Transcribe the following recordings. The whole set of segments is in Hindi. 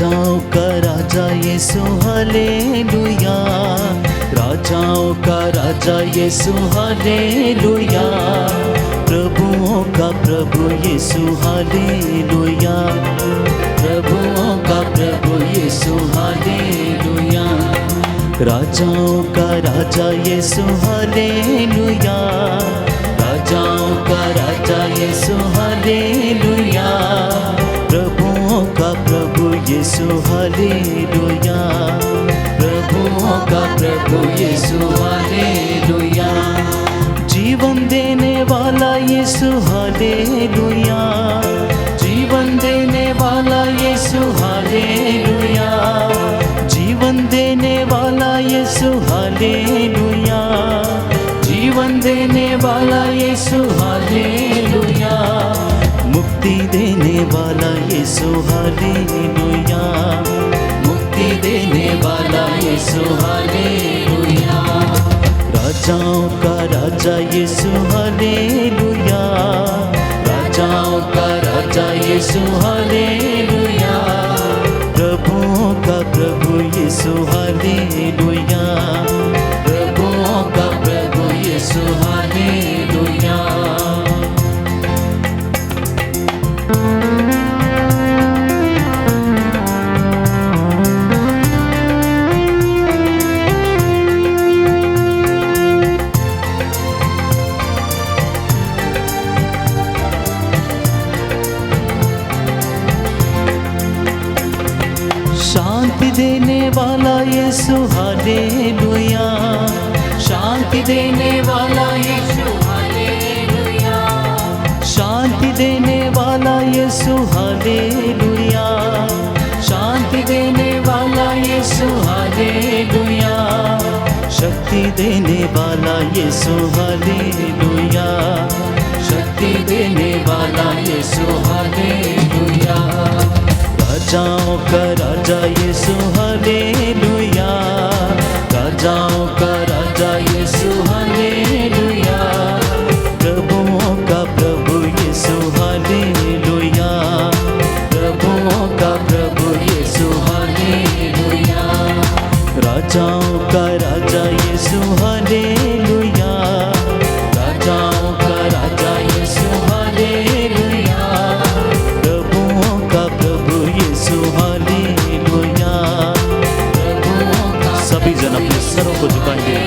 राजाओं का राजा यीशु हालेलुया, राजाओं का राजा यीशु हालेलुया, प्रभुओं का प्रभु यीशु हालेलुया, प्रभुओं का प्रभु यीशु हालेलुया, राजाओं का राजा यीशु हालेलुया, राजाओं का राजा यीशु हालेलुया, प्रभुओं का प्रभु यीशु हालेलुया, प्रभुओं का प्रभु यीशु हालेलुया, जीवन देने वाला यीशु हालेलुया, जीवन देने वाला यीशु हालेलुया, जीवन देने वाला यीशु हालेलुया, जीवन देने वाला यीशु हालेलुया, मुक्ति देने वाला यीशु हालेलुया, मुक्ति देने वाला यीशु हालेलुया, राजाओं का राजा यीशु हालेलुया, राजाओं का राजा यीशु हालेलुया, प्रभुओं का प्रभु यीशु हालेलुया, प्रभुओं का प्रभु यीशु हालेलुया। शांति देने वाला यीशु हालेलुया, शांति देने वाला यीशु हालेलुया, शांति देने वाला यीशु हालेलुया, शांति देने वाला यीशु हालेलुया, शक्ति देने वाला यीशु हालेलुया, शक्ति देने वाला यीशु हालेलुया, राजाओं का राजा यीशु हालेलुया, राजाओं का राजा यीशु हालेलुया, प्रभुओं का प्रभु यीशु हालेलुया, प्रभुओं का प्रभु यीशु हालेलुया, राजाओं का राजा यीशु हालेलुया, राजाओं का राजा यीशु हालेलुया, प्रभुओं का प्रभु यीशु हालेलुया, प्रभुओं का। सभी जन अपने सरों को झुकाएंगे।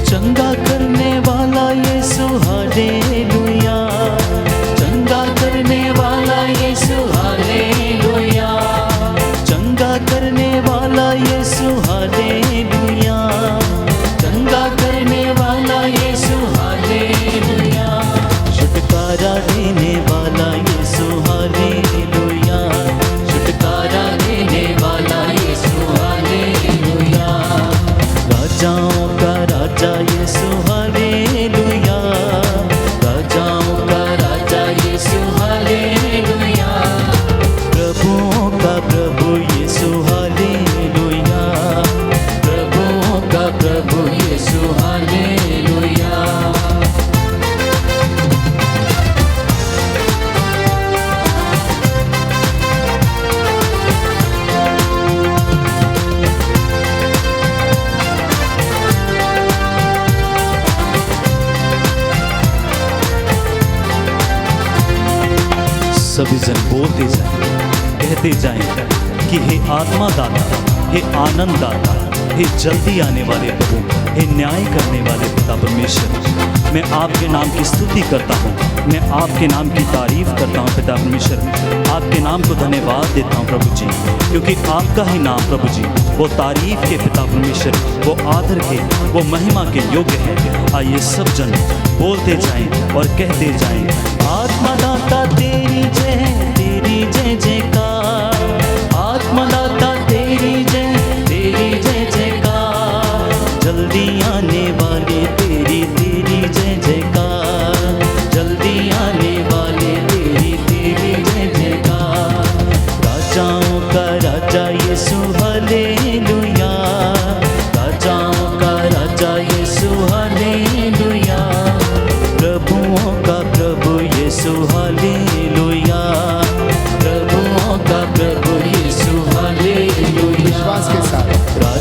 चंगा करने वाला यीशु हालेलुया, चंगा करने वाला यीशु हालेलुया, चंगा करने वाला यीशु हालेलुया, चंगा करने वाला यीशु हालेलुया, छुटकारा देने वाला यीशु हालेलुया, छुटकारा देने वाला यीशु हालेलुया, राजाओं का राजा यीशु हालेलुया, राजाओं का राजा यीशु हालेलुया, प्रभुओं का प्रभु यीशु हालेलुया, प्रभुओं का प्रभु यीशु हालेलुया। सभी जन बोलते जाएं, कहते जाएं कि हे आत्मा दाता, हे आनंद दाता, हे जल्दी आने वाले प्रभु, हे न्याय करने वाले पिता परमेश्वर, मैं आपके नाम की स्तुति करता हूँ, मैं आपके नाम की तारीफ करता हूँ पिता परमेश्वर, आपके नाम को धन्यवाद देता हूँ प्रभु जी, क्योंकि आपका ही नाम प्रभु जी वो तारीफ के पिता परमेश्वर, वो आदर के, वो महिमा के योग्य है। आइए सब जन बोलते जाएं और कहते जाएं, आत्मदाता तेरी जय जयकार, आत्मदाता तेरी जय जयकार, जल्दी आने वाले तेरी जय जयकार, जल्दी आने वाले तेरी जय जयकार, राजाओं का राजा यीशु हालेलुया,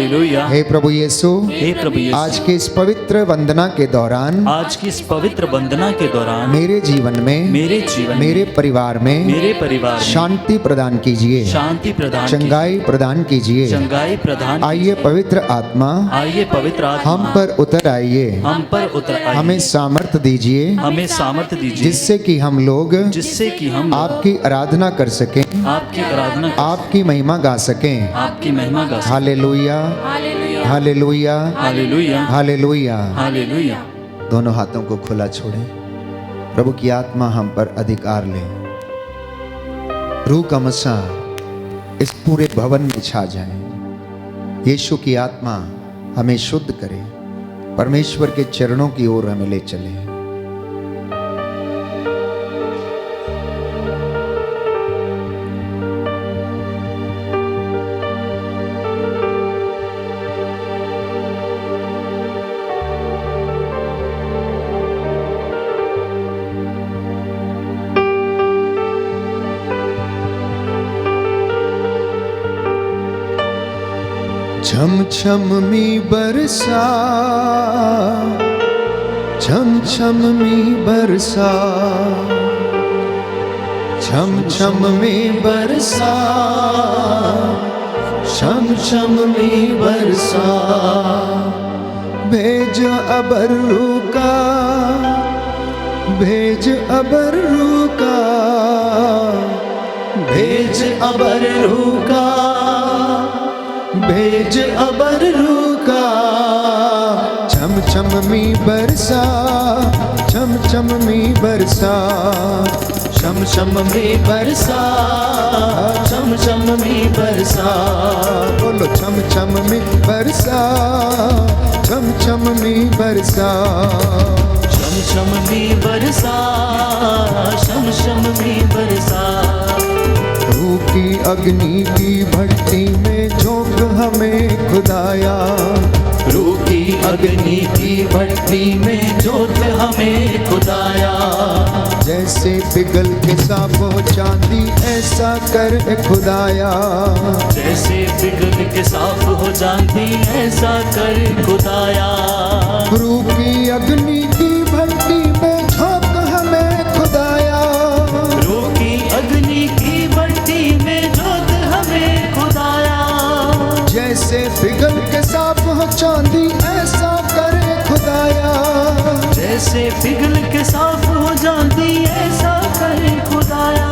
हालेलुया। हे प्रभु यीशु, हे प्रभु यीशु, आज के इस पवित्र वंदना के दौरान आज की इस पवित्र वंदना के दौरान मेरे जीवन में, मेरे जीवन, मेरे परिवार में, मेरे परिवार में शांति प्रदान कीजिए, शांति प्रदान, चंगाई प्रदान कीजिए। चंगाई प्रदान। आइए पवित्र आत्मा, आइए पवित्र आत्मा हम पर उतर आइए, हम पर उतर आइए, हमें सामर्थ्य दीजिए, हमें सामर्थ्य दीजिए, जिससे कि हम लोग जिससे कि हम आपकी आराधना कर सकें, आपकी आराधना, आपकी महिमा गा सकें। आपकी महिमा गा सकें। Hallelujah, hallelujah, hallelujah, hallelujah. Hallelujah. दोनों हाथों को खुला छोड़ें। प्रभु की आत्मा हम पर अधिकार ले। रूह का मसा इस पूरे भवन में छा जाए। यीशु की आत्मा हमें शुद्ध करे, परमेश्वर के चरणों की ओर हमें ले चले। छम छम मी बरसा, छम छम मी बरसा, छम छम मी बरसा, छम छम मी बरसा। भेज अबरू का, भेज अबरू का, भेज अबरू का, भेज अबरू का। छम छम मी बरसा, छम छम मी बरसा, छम छम मी बरसा, छम छम मी बरसा। बोलो छम छम मी बरसा, छम छम मी बरसा, शम शम मी बरसा, शम शम मी बरसा। रूह की अग्नि की भट्टी में झोंक हमें खुदाया, रूह की अग्नि की भट्टी में जोत हमें खुदाया। जैसे पिघल के साफो चांदी ऐसा कर खुदाया, जैसे पिघल के साफ हो चांदी ऐसा कर खुदाया। रूह की अग्नि की भट्टी में झोंक हमें खुदाया, रूह की अग्नि की भट्टी में जोत हमें खुदाया। जैसे पिघल के साफ हो चांदी ऐसा कर खुदाया, जैसे पिघल के साफ हो चांदी ऐसा कर खुदाया।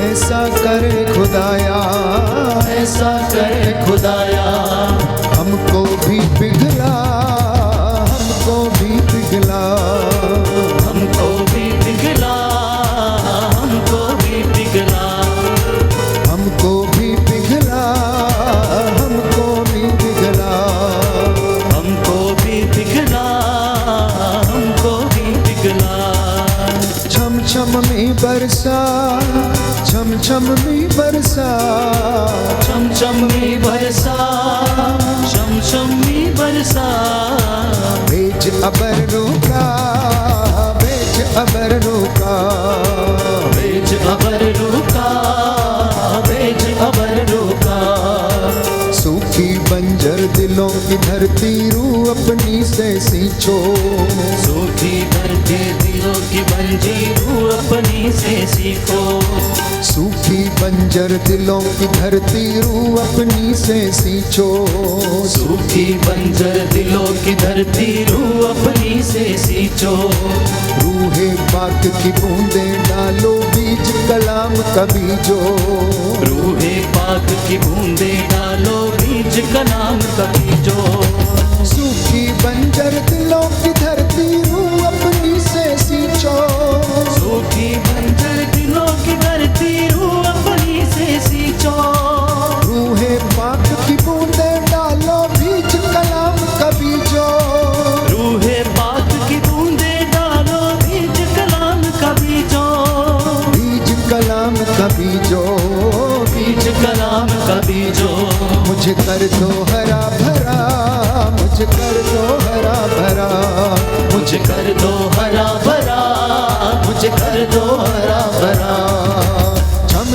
ऐसा कर खुदाया, ऐसा कर खुदाया। हमको भी पिघला, हमको भी पिघला, हमको भी पिघला, हमको भी पिघला, हमको भी पिघला, हमको भी पिघला। हमको भी पिघला, हमको भी पिघला। छम छम में बरसा, छम छम में बरसा, छम छम में बरसा, शम शम में बरसा। भेज अबरू का, भेज अबरू का, भेज अबरू का, भेज अबरू का। सूखी बंजर दिलों की धरती रूह अपनी से सींचो, सूखी धरती दिलों की बंजी रूह अपनी से सीखो। सूखी बंजर दिलों की धरती रूह अपनी से सींचो। सूखी बंजर दिलों की धरती रूह अपनी से सींचो। रूहे पाक की बूंदें डालो बीज कलाम का बीजो, रूहे पाक की बूंदे डालो बीज का नाम का बीजो। सूखी बंजर दिलों की धरती रूह अपनी से सींचो। सूखी बंजर दिलों की धरती रूह अपनी से सींचो। रूहे पाक की बूंदें डालो बीज कलाम का बीजो, रूहे पाक की बूंदे डालो बीज कलाम का बीजो। बीज कलाम का बीजो, बीज कलाम का बीजो। मुझे कर दो हरा भरा, मुझे कर दो हरा भरा, मुझे कर दो हरा भरा, मुझे कर दो हरा भरा। छम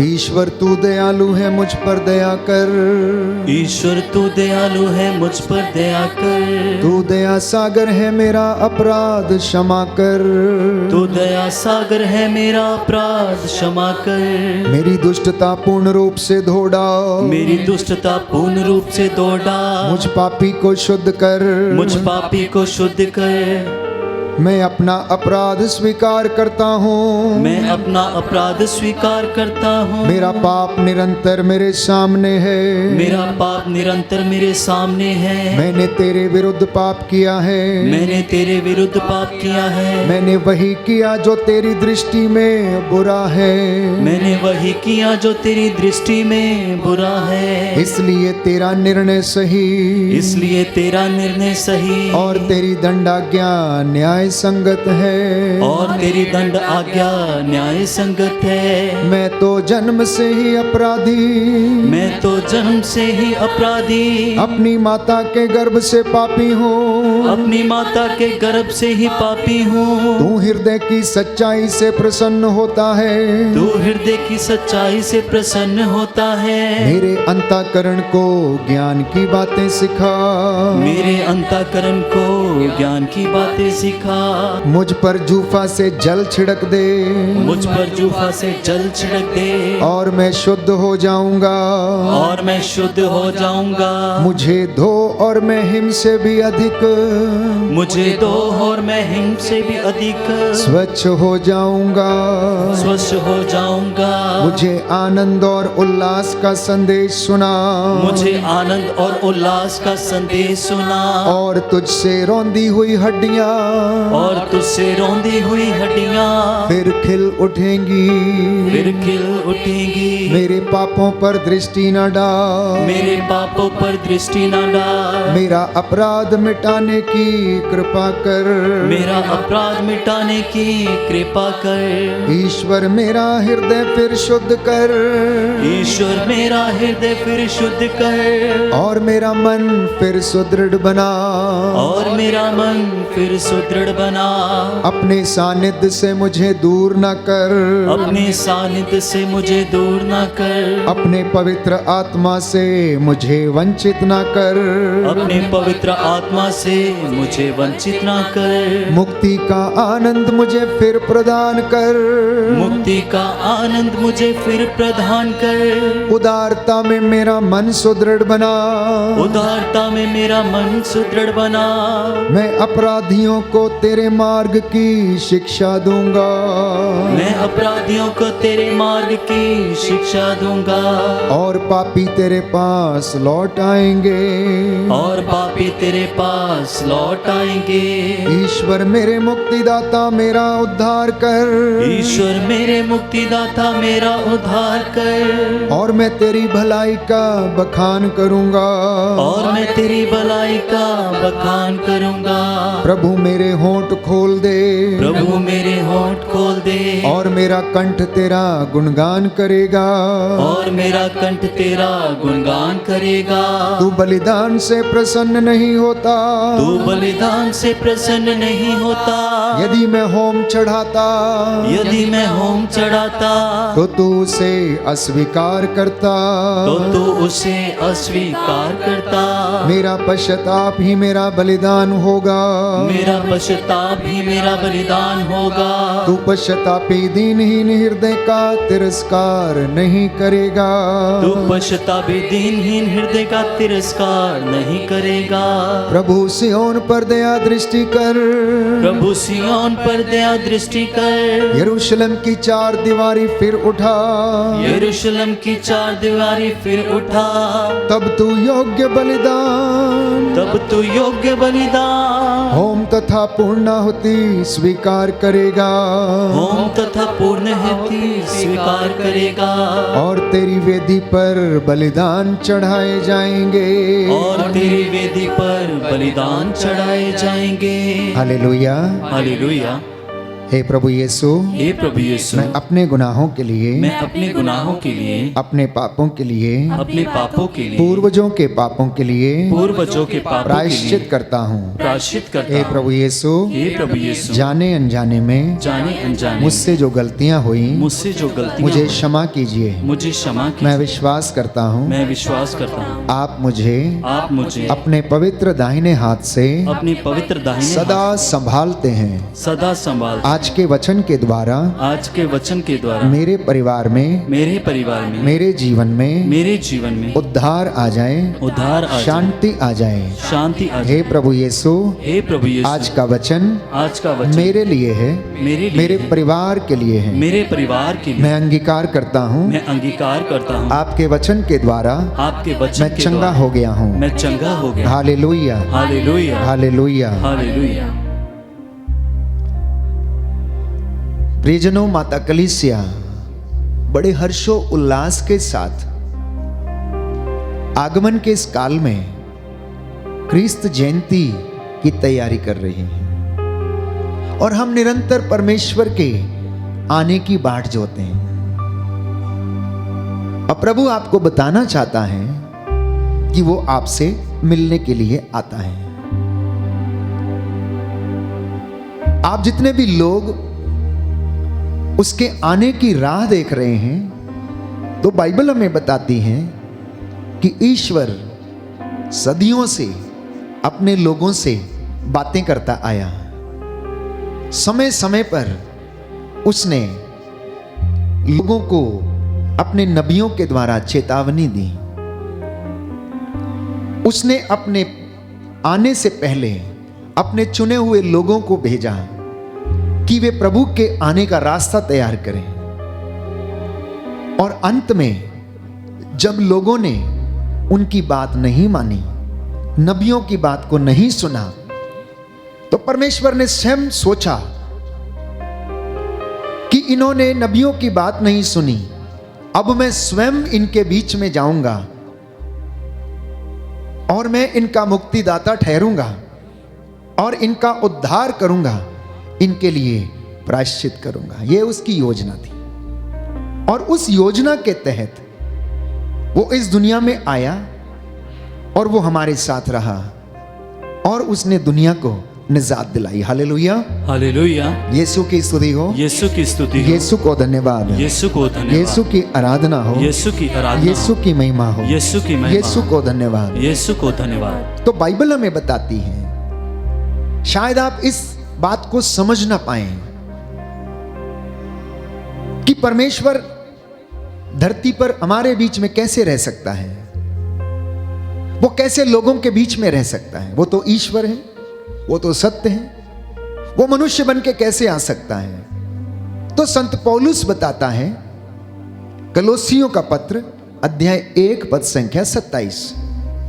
ईश्वर तू दयालु है, मुझ पर दया कर। ईश्वर तू दयालु है, मुझ पर दया कर। तू दया सागर है, मेरा अपराध क्षमा कर। तू दया सागर है, मेरा अपराध क्षमा कर। मेरी दुष्टता पूर्ण रूप से धो डाल। मेरी दुष्टता पूर्ण रूप से धो डाल। मुझ पापी को शुद्ध कर। मुझ पापी को शुद्ध कर। मैं अपना अपराध स्वीकार करता हूँ। मैं अपना अपराध स्वीकार करता हूँ। मेरा पाप निरंतर मेरे सामने है। मेरा पाप निरंतर मेरे सामने है। मैंने तेरे विरुद्ध पाप किया है। मैंने तेरे विरुद्ध पाप किया है। मैंने वही किया जो तेरी दृष्टि में बुरा है। मैंने वही किया जो तेरी दृष्टि में बुरा है। इसलिए तेरा निर्णय सही। इसलिए तेरा निर्णय सही। और तेरी दंडाज्ञा न्याय संगत है। और तेरी दंड आज्ञा न्याय संगत है। मैं तो जन्म से ही अपराधी। मैं तो जन्म से ही अपराधी। अपनी माता के गर्भ से पापी हूँ। अपनी माता के गर्भ से ही पापी हूँ। तू हृदय की सच्चाई से प्रसन्न होता है। तू हृदय की सच्चाई से प्रसन्न होता है। मेरे अंतःकरण को ज्ञान की बातें सिखा। मेरे अंतःकरण को ज्ञान की बातें सिखा। मुझ पर जूफा से जल छिड़क दे। मुझ पर जूफा से जल छिड़क दे। और मैं शुद्ध हो जाऊंगा। और मैं शुद्ध हो जाऊंगा। मुझे धो और मैं हिम से भी अधिक। मुझे दो और मैं हिम से भी अधिक स्वच्छ हो जाऊंगा। स्वच्छ हो जाऊंगा। मुझे आनंद और उल्लास का संदेश सुना। मुझे आनंद और उल्लास का संदेश सुना। और तुझसे रौंदी हुई हड्डियां। और तुझसे रौंदी हुई हड्डियां फिर खिल उठेंगी। फिर खिल उठेंगी। मेरे पापों पर दृष्टि न डाल। मेरे पापों पर दृष्टि न डाल। मेरा अपराध मिटाने की कृपा कर। मेरा अपराध मिटाने की कृपा कर। ईश्वर मेरा हृदय फिर शुद्ध कर। ईश्वर मेरा हृदय फिर शुद्ध कर। और मेरा मन फिर सुदृढ़ बना। और मेरा मन फिर सुदृढ़ बना। अपने सानिध्य से मुझे दूर न कर। अपने सानिध्य से मुझे दूर न कर। अपने पवित्र आत्मा से मुझे वंचित न कर। अपने पवित्र आत्मा से मुझे वंचित न कर। मुक्ति का आनंद मुझे फिर प्रदान कर। मुक्ति का आनंद मुझे फिर प्रदान कर। उदारता में मेरा मन सुदृढ़ बना। उदारता में मेरा मन सुदृढ़ बना। मैं अपराधियों को तेरे मार्ग की शिक्षा दूंगा। मैं अपराधियों को तेरे मार्ग की शिक्षा दूंगा। और पापी तेरे पास लौट आएंगे। और पापी तेरे पास लौट आएंगे। ईश्वर मेरे मुक्तिदाता मेरा उद्धार कर। ईश्वर मेरे मुक्तिदाता मेरा उद्धार कर। और मैं तेरी भलाई का बखान करूंगा। और मैं तेरी भलाई का बखान करूंगा। प्रभु मेरे होंठ खोल दे। प्रभु मेरे होंठ खोल दे। और मेरा कंठ तेरा गुणगान करेगा। और मेरा कंठ तेरा गुणगान करेगा। तू बलिदान से प्रसन्न नहीं होता। तू बलिदान से प्रसन्न नहीं होता। यदि मैं होम चढ़ाता। यदि मैं होम चढ़ाता तो तू उसे अस्वीकार करता। तो तू उसे अस्वीकार करता। मेरा पश्चाताप ही मेरा बलिदान होगा। मेरा पश्चाताप ही मेरा बलिदान होगा। तू पश्चातापी दीनहीन हृदय का तिरस्कार नहीं करेगा। तू पश्चातापी दीनहीन हृदय का तिरस्कार नहीं करेगा। प्रभु सियोन पर दया दृष्टि कर। प्रभु सियोन पर दया दृष्टि कर। यरूशलेम की चार दीवारी फिर उठा। यरूशलेम की चार दीवारी फिर उठा। तब तू योग्य बलिदान। तब तू योग्य बलिदान होम तथा पूर्णाहुति स्वीकार करेगा। होम तथा पूर्ण हेतु स्वीकार करेगा। और तेरी वेदी पर बलिदान चढ़ाए जाएंगे। और तेरी वेदी पर बलिदान चढ़ाए जाएंगे। हालेलुया। हालेलुया। हे प्रभु यीशु, हे प्रभु यीशु, मैं अपने गुनाहों के लिए, मैं अपने गुनाहों के लिए, अपने पापों के लिए, अपने पापों के लिए, पूर्वजों के पापों के लिए पूर्वजों के पापों के प्रायश्चित लिए करता हूँ। प्रायश्चित करता हे हूँ। प्रभु यीशु, हे प्रभु यीशु, जाने अनजाने में जाने अनजाने मुझसे जो गलतियां हुई मुझसे जो गलतियां मुझे हुई, क्षमा कीजिए। मुझे क्षमा मैं कीजिए। विश्वास करता हूँ मैं विश्वास करता हूँ आप मुझे आप मुझे अपने पवित्र दाहिने हाथ से अपने पवित्र दाहिने सदा हाथ संभालते हैं। सदा संभाल आज के वचन के द्वारा आज के वचन के द्वारा मेरे परिवार में, मेरे परिवार में, मेरे जीवन में मेरे जीवन में उद्धार आ जाए, उद्धार आ जाए, शांति आ जाए। शांति आ जाए। हे प्रभु यीशु, हे प्रभु यीशु, आज का वचन आज का वचन मेरे लिए है, मेरे लिए मेरे परिवार के लिए है। मेरे परिवार के लिए मैं अंगीकार करता हूँ मैं अंगीकार करता हूँ। आपके वचन के द्वारा आपके वचन मैं के चंगा द्वारा हो गया हूँ। मैं चंगा हो गया। Hallelujah, hallelujah, hallelujah. हालेलुया। प्रियजनों, माता कलीसिया बड़े हर्षो उल्लास के साथ आगमन के इस काल में क्रिस्त जयंती की तैयारी कर रही है और हम निरंतर परमेश्वर के आने की बाट जोते हैं। अब प्रभु आपको बताना चाहता है कि वो आपसे मिलने के लिए आता है। आप जितने भी लोग उसके आने की राह देख रहे हैं, तो बाइबल हमें बताती है कि ईश्वर सदियों से अपने लोगों से बातें करता आया। समय समय पर उसने लोगों को अपने नबियों के द्वारा चेतावनी दी। उसने अपने आने से पहले अपने चुने हुए लोगों को भेजा कि वे प्रभु के आने का रास्ता तैयार करें। और अंत में जब लोगों ने उनकी बात नहीं मानी, नबियों की बात को नहीं सुना, तो परमेश्वर ने स्वयं सोचा कि इन्होंने नबियों की बात नहीं सुनी, अब मैं स्वयं इनके बीच में जाऊंगा और मैं इनका मुक्तिदाता ठहरूंगा और इनका उद्धार करूंगा, इनके लिए प्रायश्चित करूंगा। यह उसकी योजना थी और उस योजना के तहत वो इस दुनिया में आया और वो हमारे साथ रहा और उसने दुनिया को निजात दिलाई। Hallelujah, hallelujah. यीशु की स्तुति हो, यीशु की स्तुति हो, यीशु को धन्यवाद, यीशु को धन्यवाद, यीशु की आराधना हो, यीशु की आराधना, यीशु की महिमा हो, यीशु की महिमा, यीशु को धन्यवाद, यीशु को धन्यवाद। तो बाइबल हमें बताती है, शायद आप इस बात को समझ ना पाए कि परमेश्वर धरती पर हमारे बीच में कैसे रह सकता है, वो कैसे लोगों के बीच में रह सकता है। वो तो ईश्वर है, वो तो सत्य है, वो मनुष्य बन के कैसे आ सकता है। तो संत पौलुस बताता है, कलोसियों का पत्र अध्याय 1 पद संख्या 27,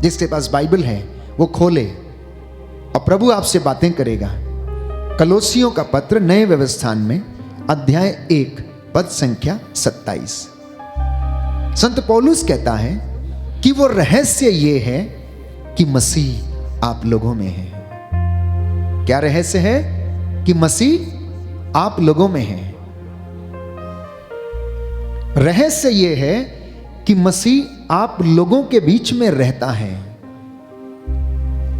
जिसके पास बाइबल है वो खोले और प्रभु आपसे बातें करेगा। कलोसियों का पत्र नए व्यवस्थान में अध्याय 1 पद संख्या 27। संत पौलुस कहता है कि वो रहस्य ये है कि मसीह आप लोगों में है। क्या रहस्य है? कि मसीह आप लोगों में है। रहस्य ये है कि मसीह आप लोगों के बीच में रहता है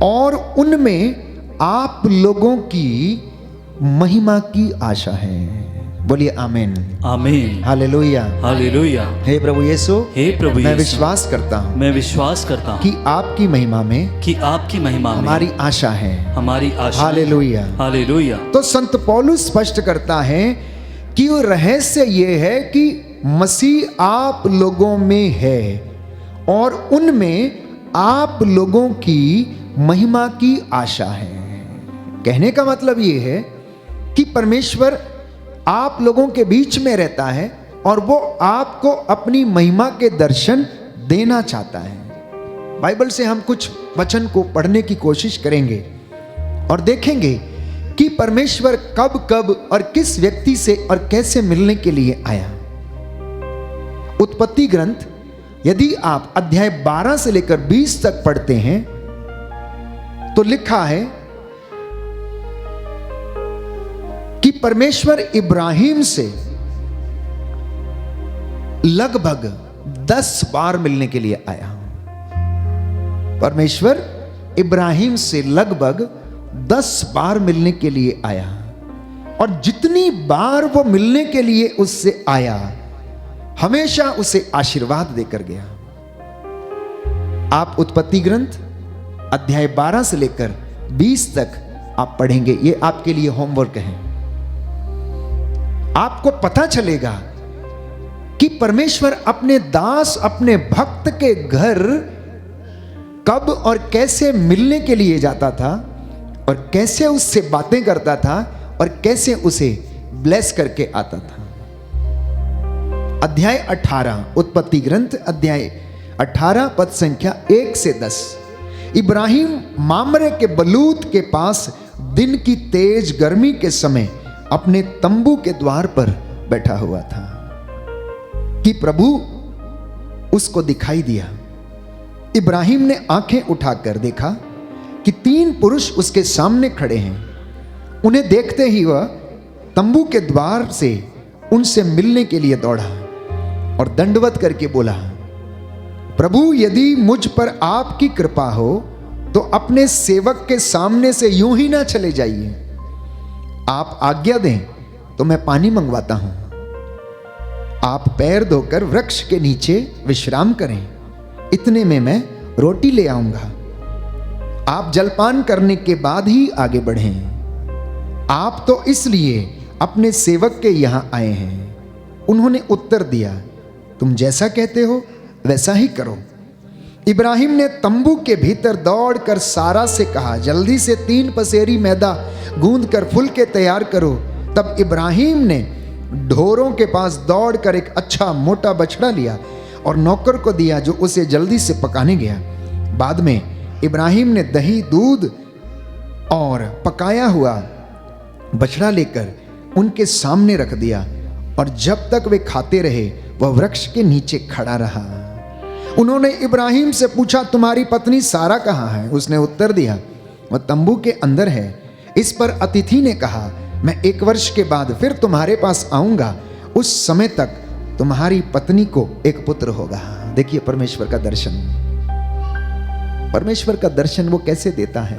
और उनमें आप लोगों की महिमा की आशा है। बोलिए आमीन, आमीन, हालेलुया, हालेलुया। हे प्रभु यीशु, हे प्रभु मैं यीशु, विश्वास करता हूँ मैं विश्वास करता हूँ कि आपकी महिमा में कि आपकी महिमा में हमारी आशा है। हमारी आशा। Hallelujah, hallelujah. तो संत पौलुस स्पष्ट करता है कि वो रहस्य ये है कि मसीह आप लोगों में है और उनमें आप लोगों की महिमा की आशा है। कहने का मतलब ये है कि परमेश्वर आप लोगों के बीच में रहता है और वो आपको अपनी महिमा के दर्शन देना चाहता है। बाइबल से हम कुछ वचन को पढ़ने की कोशिश करेंगे और देखेंगे कि परमेश्वर कब कब और किस व्यक्ति से और कैसे मिलने के लिए आया। उत्पत्ति ग्रंथ यदि आप अध्याय 12 से लेकर 20 तक पढ़ते हैं तो लिखा है कि परमेश्वर इब्राहिम से लगभग 10 बार मिलने के लिए आया। परमेश्वर इब्राहिम से लगभग 10 बार मिलने के लिए आया, और जितनी बार वो मिलने के लिए उससे आया, हमेशा उसे आशीर्वाद देकर गया। आप उत्पत्ति ग्रंथ अध्याय 12 से लेकर 20 तक आप पढ़ेंगे, ये आपके लिए होमवर्क है। आपको पता चलेगा कि परमेश्वर अपने दास, अपने भक्त के घर कब और कैसे मिलने के लिए जाता था, और कैसे उससे बातें करता था, और कैसे उसे ब्लेस करके आता था। अध्याय 18 उत्पत्ति ग्रंथ अध्याय 18 पद संख्या 1 से 10। इब्राहिम मामरे के बलूत के पास दिन की तेज गर्मी के समय अपने तंबू के द्वार पर बैठा हुआ था कि प्रभु उसको दिखाई दिया। इब्राहिम ने आंखें उठाकर देखा कि 3 पुरुष उसके सामने खड़े हैं। उन्हें देखते ही वह तंबू के द्वार से उनसे मिलने के लिए दौड़ा और दंडवत करके बोला, प्रभु यदि मुझ पर आपकी कृपा हो तो अपने सेवक के सामने से यूं ही ना चले जाइए। आप आज्ञा दें तो मैं पानी मंगवाता हूं। आप पैर धोकर वृक्ष के नीचे विश्राम करें, इतने में मैं रोटी ले आऊंगा। आप जलपान करने के बाद ही आगे बढ़ें। आप तो इसलिए अपने सेवक के यहां आए हैं। उन्होंने उत्तर दिया, तुम जैसा कहते हो वैसा ही करो। इब्राहिम ने तंबू के भीतर दौड़कर सारा से कहा, जल्दी से 3 पसेरी मैदा गूंद कर फुल के तैयार करो। तब इब्राहिम ने ढोरों के पास दौड़कर एक अच्छा मोटा बछड़ा लिया और नौकर को दिया, जो उसे जल्दी से पकाने गया। बाद में इब्राहिम ने दही, दूध और पकाया हुआ बछड़ा लेकर उनके सामने रख दिया, और जब तक वे खाते रहे वह वृक्ष के नीचे खड़ा रहा। उन्होंने इब्राहिम से पूछा, तुम्हारी पत्नी सारा कहाँ है? उसने उत्तर दिया, वह तंबू के अंदर है। इस पर अतिथि ने कहा, मैं 1 वर्ष के बाद फिर तुम्हारे पास आऊंगा, उस समय तक तुम्हारी पत्नी को एक पुत्र होगा। देखिए परमेश्वर का दर्शन, परमेश्वर का दर्शन वो कैसे देता है।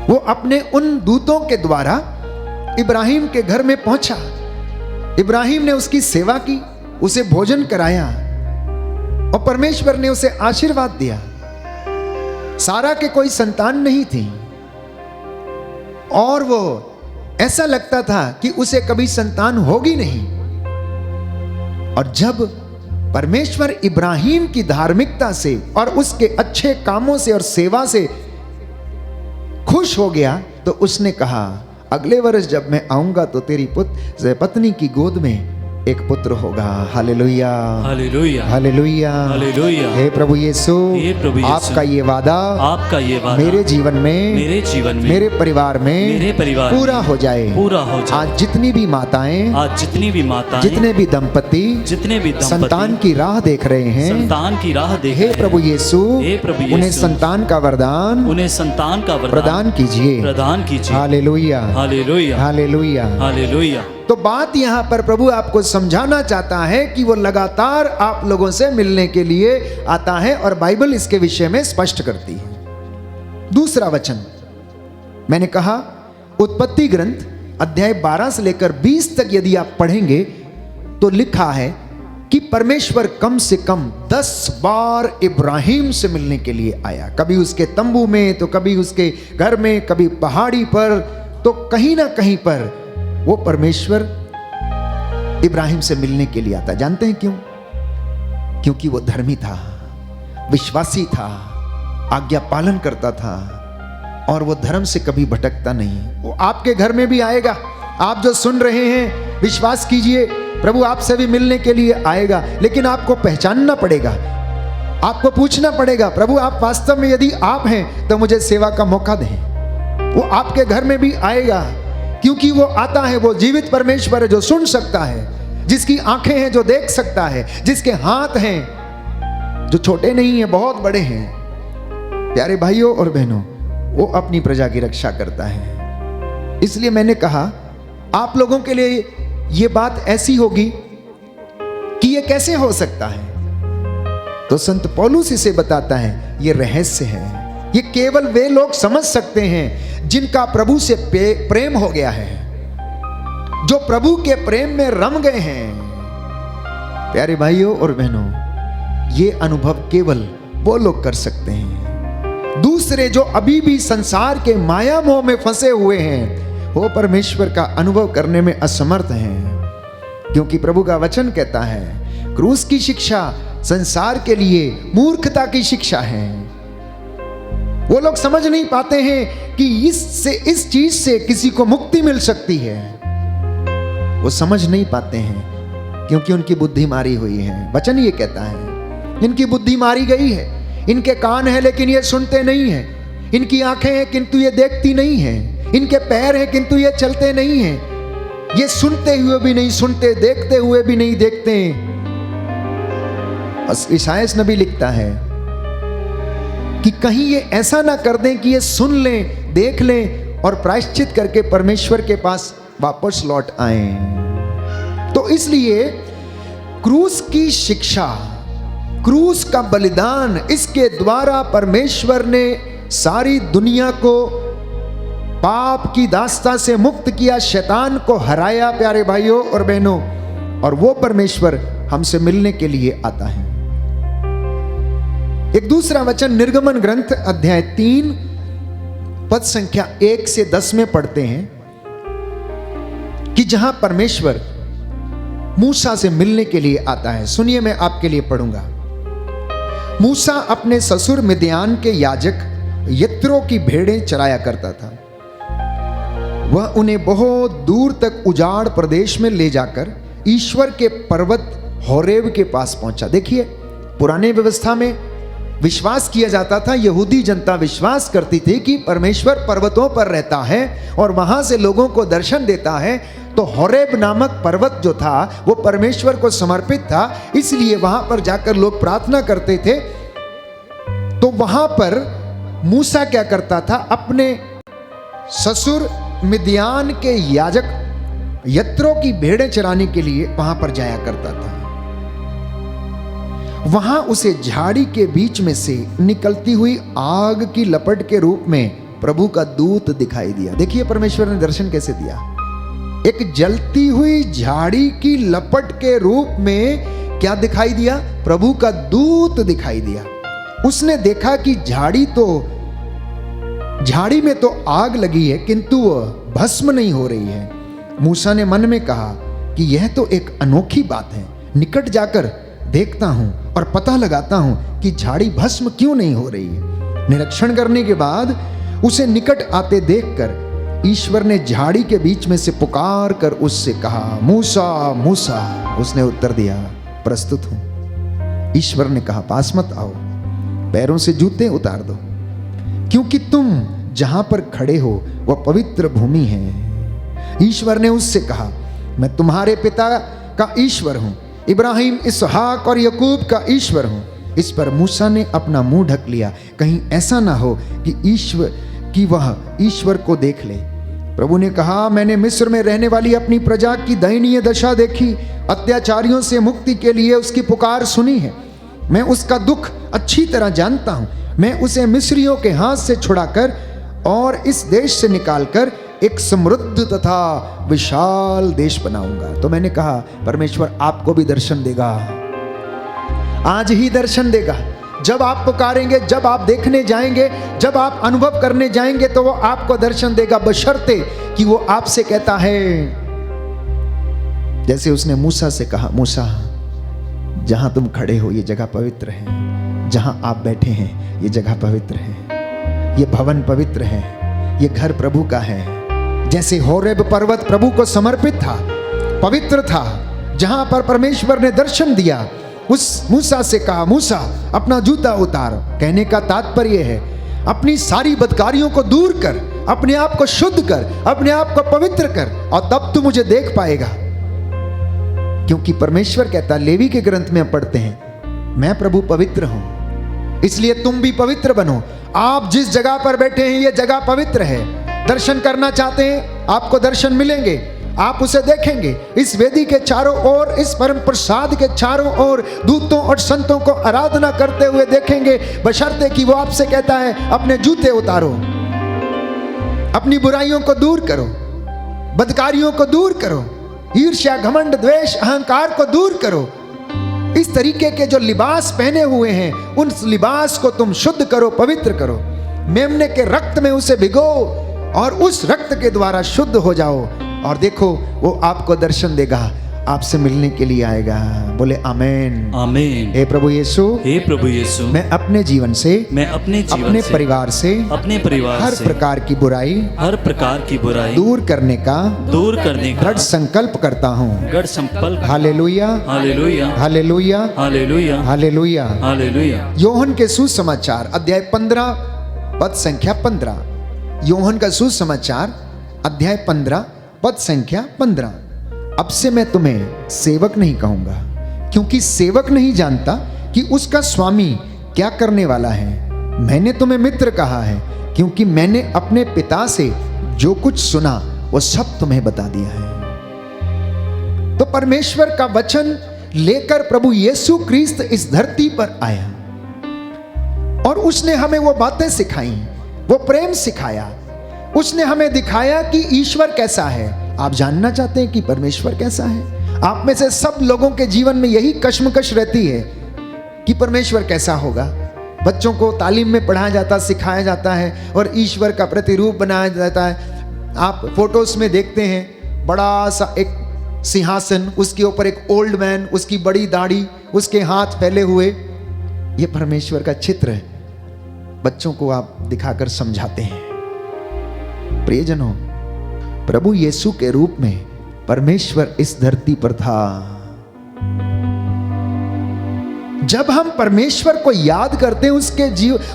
वो अपने उन दूतों के द्वारा इब्राहिम के घर में पहुंचा। इब्राहिम ने उसकी सेवा की, उसे भोजन कराया, और परमेश्वर ने उसे आशीर्वाद दिया। सारा के कोई संतान नहीं थी, और वो ऐसा लगता था कि उसे कभी संतान होगी नहीं। और जब परमेश्वर इब्राहिम की धार्मिकता से और उसके अच्छे कामों से और सेवा से खुश हो गया, तो उसने कहा, अगले वर्ष जब मैं आऊंगा तो तेरी पत्नी की गोद में एक पुत्र होगा। Hallelujah, hallelujah, hallelujah, hallelujah. हे प्रभु यीशु, आपका ये वादा मेरे जीवन में, मेरे परिवार में पूरा हो जाए। आज जितनी भी माताएं, जितने भी दंपति संतान की राह देख रहे हैं, हे प्रभु यीशु, उन्हें संतान का वरदान प्रदान कीजिए। Hallelujah, hallelujah, hallelujah. तो बात यहां पर प्रभु आपको समझाना चाहता है कि वो लगातार आप लोगों से मिलने के लिए आता है, और बाइबल इसके विषय में स्पष्ट करती है। दूसरा वचन मैंने कहा, उत्पत्ति ग्रंथ अध्याय 12 से लेकर 20 तक यदि आप पढ़ेंगे तो लिखा है कि परमेश्वर कम से कम 10 बार इब्राहिम से मिलने के लिए आया। कभी उसके तंबू में, तो कभी उसके घर में, कभी पहाड़ी पर, तो कहीं ना कहीं पर वो परमेश्वर इब्राहिम से मिलने के लिए आता। जानते हैं क्यों? क्योंकि वो धर्मी था, विश्वासी था, आज्ञा पालन करता था, और वो धर्म से कभी भटकता नहीं। वो आपके घर में भी आएगा। आप जो सुन रहे हैं, विश्वास कीजिए, प्रभु आपसे भी मिलने के लिए आएगा, लेकिन आपको पहचानना पड़ेगा। आपको पूछना पड़ेगा, प्रभु आप वास्तव में यदि आप हैं तो मुझे सेवा का मौका दें। वो आपके घर में भी आएगा, क्योंकि वो आता है, वो जीवित परमेश्वर है जो सुन सकता है, जिसकी आंखें हैं जो देख सकता है, जिसके हाथ हैं जो छोटे नहीं हैं, बहुत बड़े हैं। प्यारे भाइयों और बहनों, वो अपनी प्रजा की रक्षा करता है। इसलिए मैंने कहा आप लोगों के लिए ये बात ऐसी होगी कि ये कैसे हो सकता है। तो संत पौलुस इसे बताता है ये रहस्य है, ये केवल वे लोग समझ सकते हैं जिनका प्रभु से प्रेम हो गया है, जो प्रभु के प्रेम में रम गए हैं। प्यारे भाइयों और बहनों, ये अनुभव केवल वो लोग कर सकते हैं। दूसरे जो अभी भी संसार के माया मोह में फंसे हुए हैं, वो परमेश्वर का अनुभव करने में असमर्थ हैं, क्योंकि प्रभु का वचन कहता है क्रूस की शिक्षा संसार के लिए मूर्खता की शिक्षा है। वो लोग समझ नहीं पाते हैं कि इस चीज से किसी को मुक्ति मिल सकती है। वो समझ नहीं पाते हैं क्योंकि उनकी बुद्धि मारी हुई है। वचन ये कहता है इनकी बुद्धि मारी गई है, इनके कान हैं लेकिन ये सुनते नहीं हैं, इनकी आंखें हैं किंतु ये देखती नहीं हैं, इनके पैर हैं किंतु ये चलते नहीं हैं, ये सुनते हुए भी नहीं सुनते, देखते हुए भी नहीं देखते। ईसायास नबी लिखता है कि कहीं ये ऐसा ना कर दें कि ये सुन लें, देख लें और प्रायश्चित करके परमेश्वर के पास वापस लौट आए। तो इसलिए क्रूस की शिक्षा, क्रूस का बलिदान, इसके द्वारा परमेश्वर ने सारी दुनिया को पाप की दास्ता से मुक्त किया, शैतान को हराया प्यारे भाइयों और बहनों, और वो परमेश्वर हमसे मिलने के लिए आता है। एक दूसरा वचन निर्गमन ग्रंथ अध्याय 3 पद संख्या 1 से 10 में पढ़ते हैं कि जहां परमेश्वर मूसा से मिलने के लिए आता है। सुनिए, मैं आपके लिए पढ़ूंगा। मूसा अपने ससुर मिद्यान के याजक यत्रो की भेड़ें चराया करता था। वह उन्हें बहुत दूर तक उजाड़ प्रदेश में ले जाकर ईश्वर के पर्वत होरेब के पास पहुंचा। देखिए, पुराने व्यवस्था में विश्वास किया जाता था, यहूदी जनता विश्वास करती थी कि परमेश्वर पर्वतों पर रहता है और वहां से लोगों को दर्शन देता है। तो होरेब नामक पर्वत जो था वो परमेश्वर को समर्पित था, इसलिए वहां पर जाकर लोग प्रार्थना करते थे। तो वहां पर मूसा क्या करता था, अपने ससुर मिद्यान के याजक यत्रो की भेड़ें चराने के लिए वहां पर जाया करता था। वहां उसे झाड़ी के बीच में से निकलती हुई आग की लपट के रूप में प्रभु का दूत दिखाई दिया। देखिए परमेश्वर ने दर्शन कैसे दिया। एक जलती हुई झाड़ी की लपट के रूप में क्या दिखाई दिया? प्रभु का दूत दिखाई दिया। उसने देखा कि झाड़ी में तो आग लगी है किंतु वह भस्म नहीं हो रही है। मूसा ने मन में कहा कि यह तो एक अनोखी बात है, निकट जाकर देखता हूं और पता लगाता हूं कि झाड़ी भस्म क्यों नहीं हो रही है। निरीक्षण करने के बाद उसे निकट आते देखकर ईश्वर ने झाड़ी के बीच में से पुकार कर उससे कहा, मूसा मूसा। उसने उत्तर दिया, प्रस्तुत हूं। ईश्वर ने कहा, पास मत आओ, पैरों से जूते उतार दो, क्योंकि तुम जहां पर खड़े हो वह पवित्र भूमि है। ईश्वर ने उससे कहा, मैं तुम्हारे पिता का ईश्वर हूं, इब्राहिम, इसहाक और यकूब का ईश्वर हूं। इस पर मूसा ने अपना मुंह ढक लिया, कहीं ऐसा ना हो कि वह ईश्वर को देख ले। प्रभु ने कहा, मैंने मिस्र में रहने वाली अपनी प्रजा की दयनीय दशा देखी, अत्याचारियों से मुक्ति के लिए उसकी पुकार सुनी है। मैं उसका दुख अच्छी तरह जानता हूं। मैं उसे मिस्रियों के हाथ से छुड़ाकर और इस देश से निकालकर एक समृद्ध तथा विशाल देश बनाऊंगा। तो मैंने कहा, परमेश्वर आपको भी दर्शन देगा, आज ही दर्शन देगा। जब आप पुकारेंगे, जब आप देखने जाएंगे, जब आप अनुभव करने जाएंगे तो वो आपको दर्शन देगा, बशर्ते कि वो आपसे कहता है, जैसे उसने मूसा से कहा, मूसा जहां तुम खड़े हो ये जगह पवित्र है, जहां आप बैठे हैं ये जगह पवित्र है, ये भवन पवित्र है, ये घर प्रभु का है। जैसे होरेब पर्वत प्रभु को समर्पित था, पवित्र था, जहां पर परमेश्वर ने दर्शन दिया, उस मूसा से कहा, मूसा अपना जूता उतार। कहने का तात्पर्य है, अपनी सारी बदकारियों को दूर कर, अपने आप को शुद्ध कर, अपने आप को पवित्र कर, और तब तू मुझे देख पाएगा। क्योंकि परमेश्वर कहता, लेवी के ग्रंथ में पढ़ते हैं, मैं प्रभु पवित्र हूं, इसलिए तुम भी पवित्र बनो। आप जिस जगह पर बैठे हैं ये जगह पवित्र है। दर्शन करना चाहते हैं, आपको दर्शन मिलेंगे, आप उसे देखेंगे। इस वेदी के चारों ओर, इस परम प्रसाद के चारों ओर दूतों और संतों को आराधना करते हुए देखेंगे, बशर्ते कि वो आपसे कहता है अपने जूते उतारो, अपनी बुराइयों को दूर करो, बदकारियों को दूर करो, ईर्ष्या, घमंड, द्वेष, अहंकार को दूर करो। इस तरीके के जो लिबास पहने हुए हैं, उन लिबास को तुम शुद्ध करो, पवित्र करो, मेमने के रक्त में उसे भिगो और उस रक्त के द्वारा शुद्ध हो जाओ। और देखो वो आपको दर्शन देगा, आपसे मिलने के लिए आएगा। बोले आमेन, आमेन। हे प्रभु यीशु, हे प्रभु यीशु, मैं अपने जीवन से, मैं अपने जीवन अपने से, परिवार से, अपने परिवार हर से प्रकार की बुराई, हर प्रकार की बुराई दूर करने का दृढ़ संकल्प करता हूँ। गढ़ संकल्प। Hallelujah, hallelujah, hallelujah, hallelujah, hallelujah, hallelujah. Yohan के सुसमाचार अध्याय 15 पद संख्या 15। योहन का सुसमाचार अध्याय 15 पद संख्या 15। अब से मैं तुम्हें सेवक नहीं कहूंगा, क्योंकि सेवक नहीं जानता कि उसका स्वामी क्या करने वाला है। मैंने तुम्हें मित्र कहा है, क्योंकि मैंने अपने पिता से जो कुछ सुना वो सब तुम्हें बता दिया है। तो परमेश्वर का वचन लेकर प्रभु यीशु क्रिस्त इस धरती पर आया और उसने हमें वो बातें सिखाई, वो प्रेम सिखाया। उसने हमें दिखाया कि ईश्वर कैसा है। आप जानना चाहते हैं कि परमेश्वर कैसा है? आप में से सब लोगों के जीवन में यही कश्मकश रहती है कि परमेश्वर कैसा होगा। बच्चों को तालीम में पढ़ाया जाता, सिखाया जाता है और ईश्वर का प्रतिरूप बनाया जाता है। आप फोटोज में देखते हैं बड़ा सा एक सिंहासन, उसके ऊपर एक ओल्ड मैन, उसकी बड़ी दाढ़ी, उसके हाथ फैले हुए। ये परमेश्वर का चित्र है। बच्चों को आप दिखाकर समझाते हैं। प्रियजनों, प्रभु यीशु के रूप में परमेश्वर इस धरती पर था। जब हम परमेश्वर को याद करते हैं,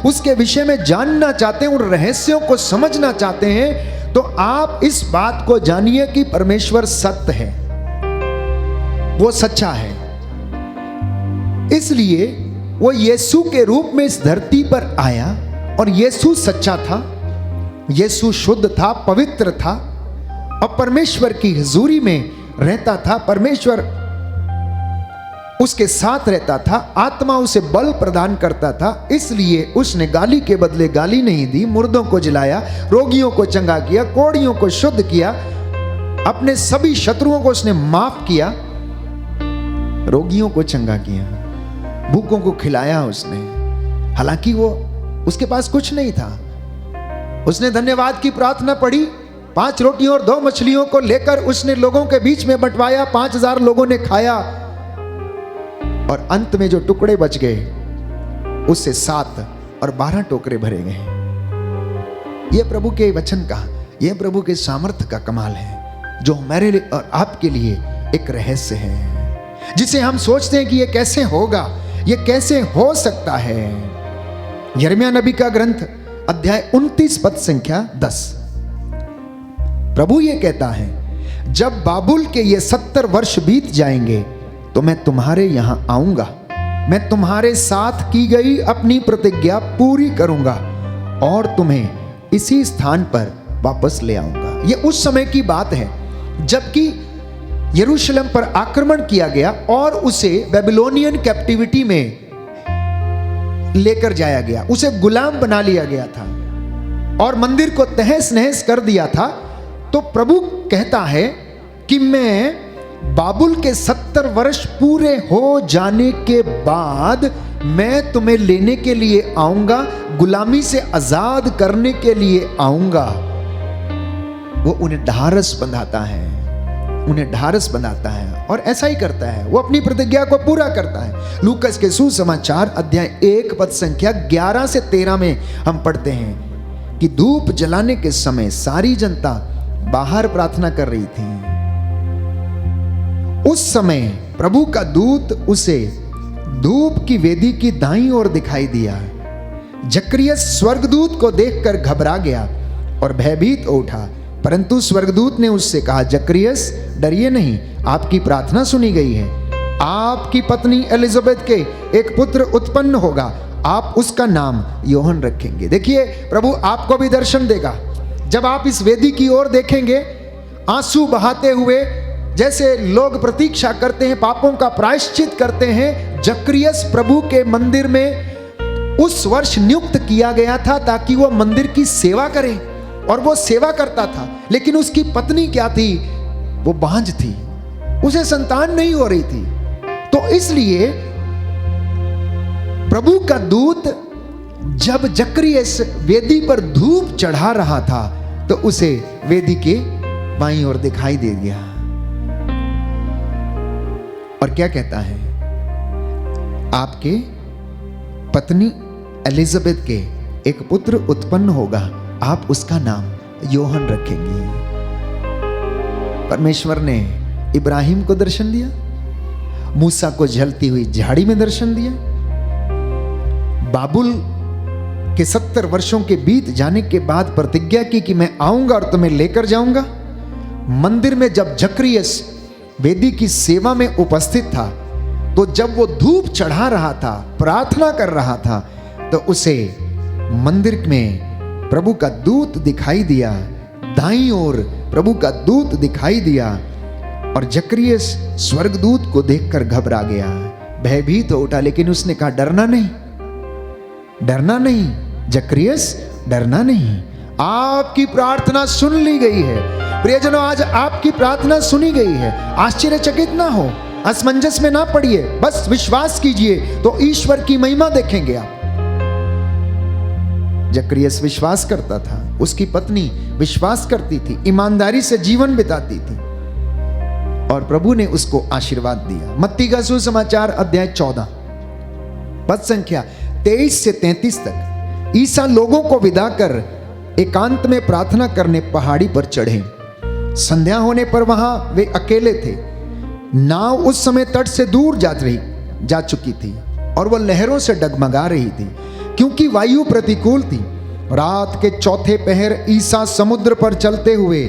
उसके विषय में जानना चाहते हैं, उन रहस्यों को समझना चाहते हैं, तो आप इस बात को जानिए कि परमेश्वर सत्य है, वो सच्चा है। इसलिए वो यीशु के रूप में इस धरती पर आया और यीशु सच्चा था, यीशु शुद्ध था, पवित्र था और परमेश्वर की हुजूरी में रहता था। परमेश्वर उसके साथ रहता था, आत्मा उसे बल प्रदान करता था। इसलिए उसने गाली के बदले गाली नहीं दी, मुर्दों को जिलाया, रोगियों को चंगा किया, कोढ़ियों को शुद्ध किया, अपने सभी शत्रुओं को उसने माफ किया, रोगियों को चंगा किया, भूखों को खिलाया उसने। हालांकि वो उसके पास कुछ नहीं था, उसने धन्यवाद की प्रार्थना पढ़ी, 5 रोटियों और 2 मछलियों को लेकर उसने लोगों के बीच में बंटवाया, 5000 लोगों ने खाया और अंत में जो टुकड़े बच गए उससे 7 और 12 टोकरे भरे गए। यह प्रभु के वचन का, यह प्रभु के सामर्थ्य का कमाल है, जो मेरे लिए और आपके लिए एक रहस्य है, जिसे हम सोचते हैं कि यह कैसे होगा, यह कैसे हो सकता है। यिर्मयाह नबी का ग्रंथ अध्याय 29 पद संख्या 10। प्रभु ये कहता है, जब बाबुल के ये 70 वर्ष बीत जाएंगे तो मैं तुम्हारे यहां आऊंगा, मैं तुम्हारे साथ की गई अपनी प्रतिज्ञा पूरी करूंगा और तुम्हें इसी स्थान पर वापस ले आऊंगा। ये उस समय की बात है जबकि यरूशलेम पर आक्रमण किया गया और उसे बेबीलोनियन कैप्टिविटी में लेकर जाया गया, उसे गुलाम बना लिया गया था और मंदिर को तहस नहस कर दिया था। तो प्रभु कहता है कि मैं बाबुल के 70 वर्ष पूरे हो जाने के बाद मैं तुम्हें लेने के लिए आऊंगा, गुलामी से आजाद करने के लिए आऊंगा। वो उन्हें ढारस बंधाता है, उन्हें ढारस बनाता है और ऐसा ही करता है, वो अपनी प्रतिज्ञा को पूरा करता है। लूकस के सुसमाचार अध्याय 1 पद संख्या 11 से 13 में हम पढ़ते हैं कि धूप जलाने के समय सारी जनता बाहर प्रार्थना कर रही थी। उस समय प्रभु का दूत उसे धूप की वेदी की दाईं ओर दिखाई दिया। जकरियस स्वर्गदूत को देखकर घबरा गया और भयभीत हो उठा, परंतु स्वर्गदूत ने उससे कहा, जकरियस डरिए नहीं, आपकी प्रार्थना सुनी गई है। आपकी पत्नी एलिजाबेथ के एक पुत्र उत्पन्न होगा, आप उसका नाम योहन रखेंगे। देखिए, प्रभु आपको भी दर्शन देगा। जब आप इस वेदी की ओर देखेंगे आंसू बहाते हुए, जैसे लोग प्रतीक्षा करते हैं, पापों का प्रायश्चित करते हैं, जक्रियस प्रभु के मंदिर में उस वर्ष नियुक्त किया गया था ताकि वो मंदिर की सेवा करे, और वो सेवा करता था। लेकिन उसकी पत्नी क्या थी? वो बांझ थी, उसे संतान नहीं हो रही थी। तो इसलिए प्रभु का दूत जब जक्रियस वेदी पर धूप चढ़ा रहा था तो उसे वेदी के बाईं ओर दिखाई दे दिया, और क्या कहता है? आपके पत्नी एलिजाबेथ के एक पुत्र उत्पन्न होगा, आप उसका नाम योहन रखेंगे। परमेश्वर ने इब्राहिम को दर्शन दिया, मूसा को जलती हुई झाड़ी में दर्शन दिया, बाबुल के 70 वर्षों के बीत जाने के बाद प्रतिज्ञा की कि मैं आऊंगा और तुम्हें लेकर जाऊंगा। मंदिर में जब जक्रियस वेदी की सेवा में उपस्थित था, तो जब वो धूप चढ़ा रहा था, प्रार्थना कर रहा था, तो उसे मंदिर में प्रभु का दूत दिखाई दिया, दाईं ओर प्रभु का दूत दिखाई दिया, और जक्रियस स्वर्गदूत को देखकर घबरा गया, भयभीत हो उठा। लेकिन उसने कहा, डरना नहीं, डरना नहीं जक्रियस, डरना नहीं, आपकी प्रार्थना सुन ली गई है। प्रियजनों, आज आपकी प्रार्थना सुनी गई है। आश्चर्यचकित ना हो, असमंजस में ना पड़िए, बस विश्वास कीजिए तो ईश्वर की महिमा देखेंगे आप। जक्रियस विश्वास करता था, उसकी पत्नी विश्वास करती थी, ईमानदारी से जीवन बिताती थी, और प्रभु ने उसको आशीर्वाद दिया। मत्ती का सुसमाचार अध्याय 14 पद संख्या 23 से 33 तक। ईसा लोगों को विदा कर एकांत में प्रार्थना करने पहाड़ी पर चढ़े। संध्या होने पर वहां वे अकेले थे। नाव उस समय तट से दूर जा चुकी थी, और वह लहरों से डगमगा रही थी, क्योंकि वायु प्रतिकूल थी। रात के चौथे पहर ईसा समुद्र पर चलते हुए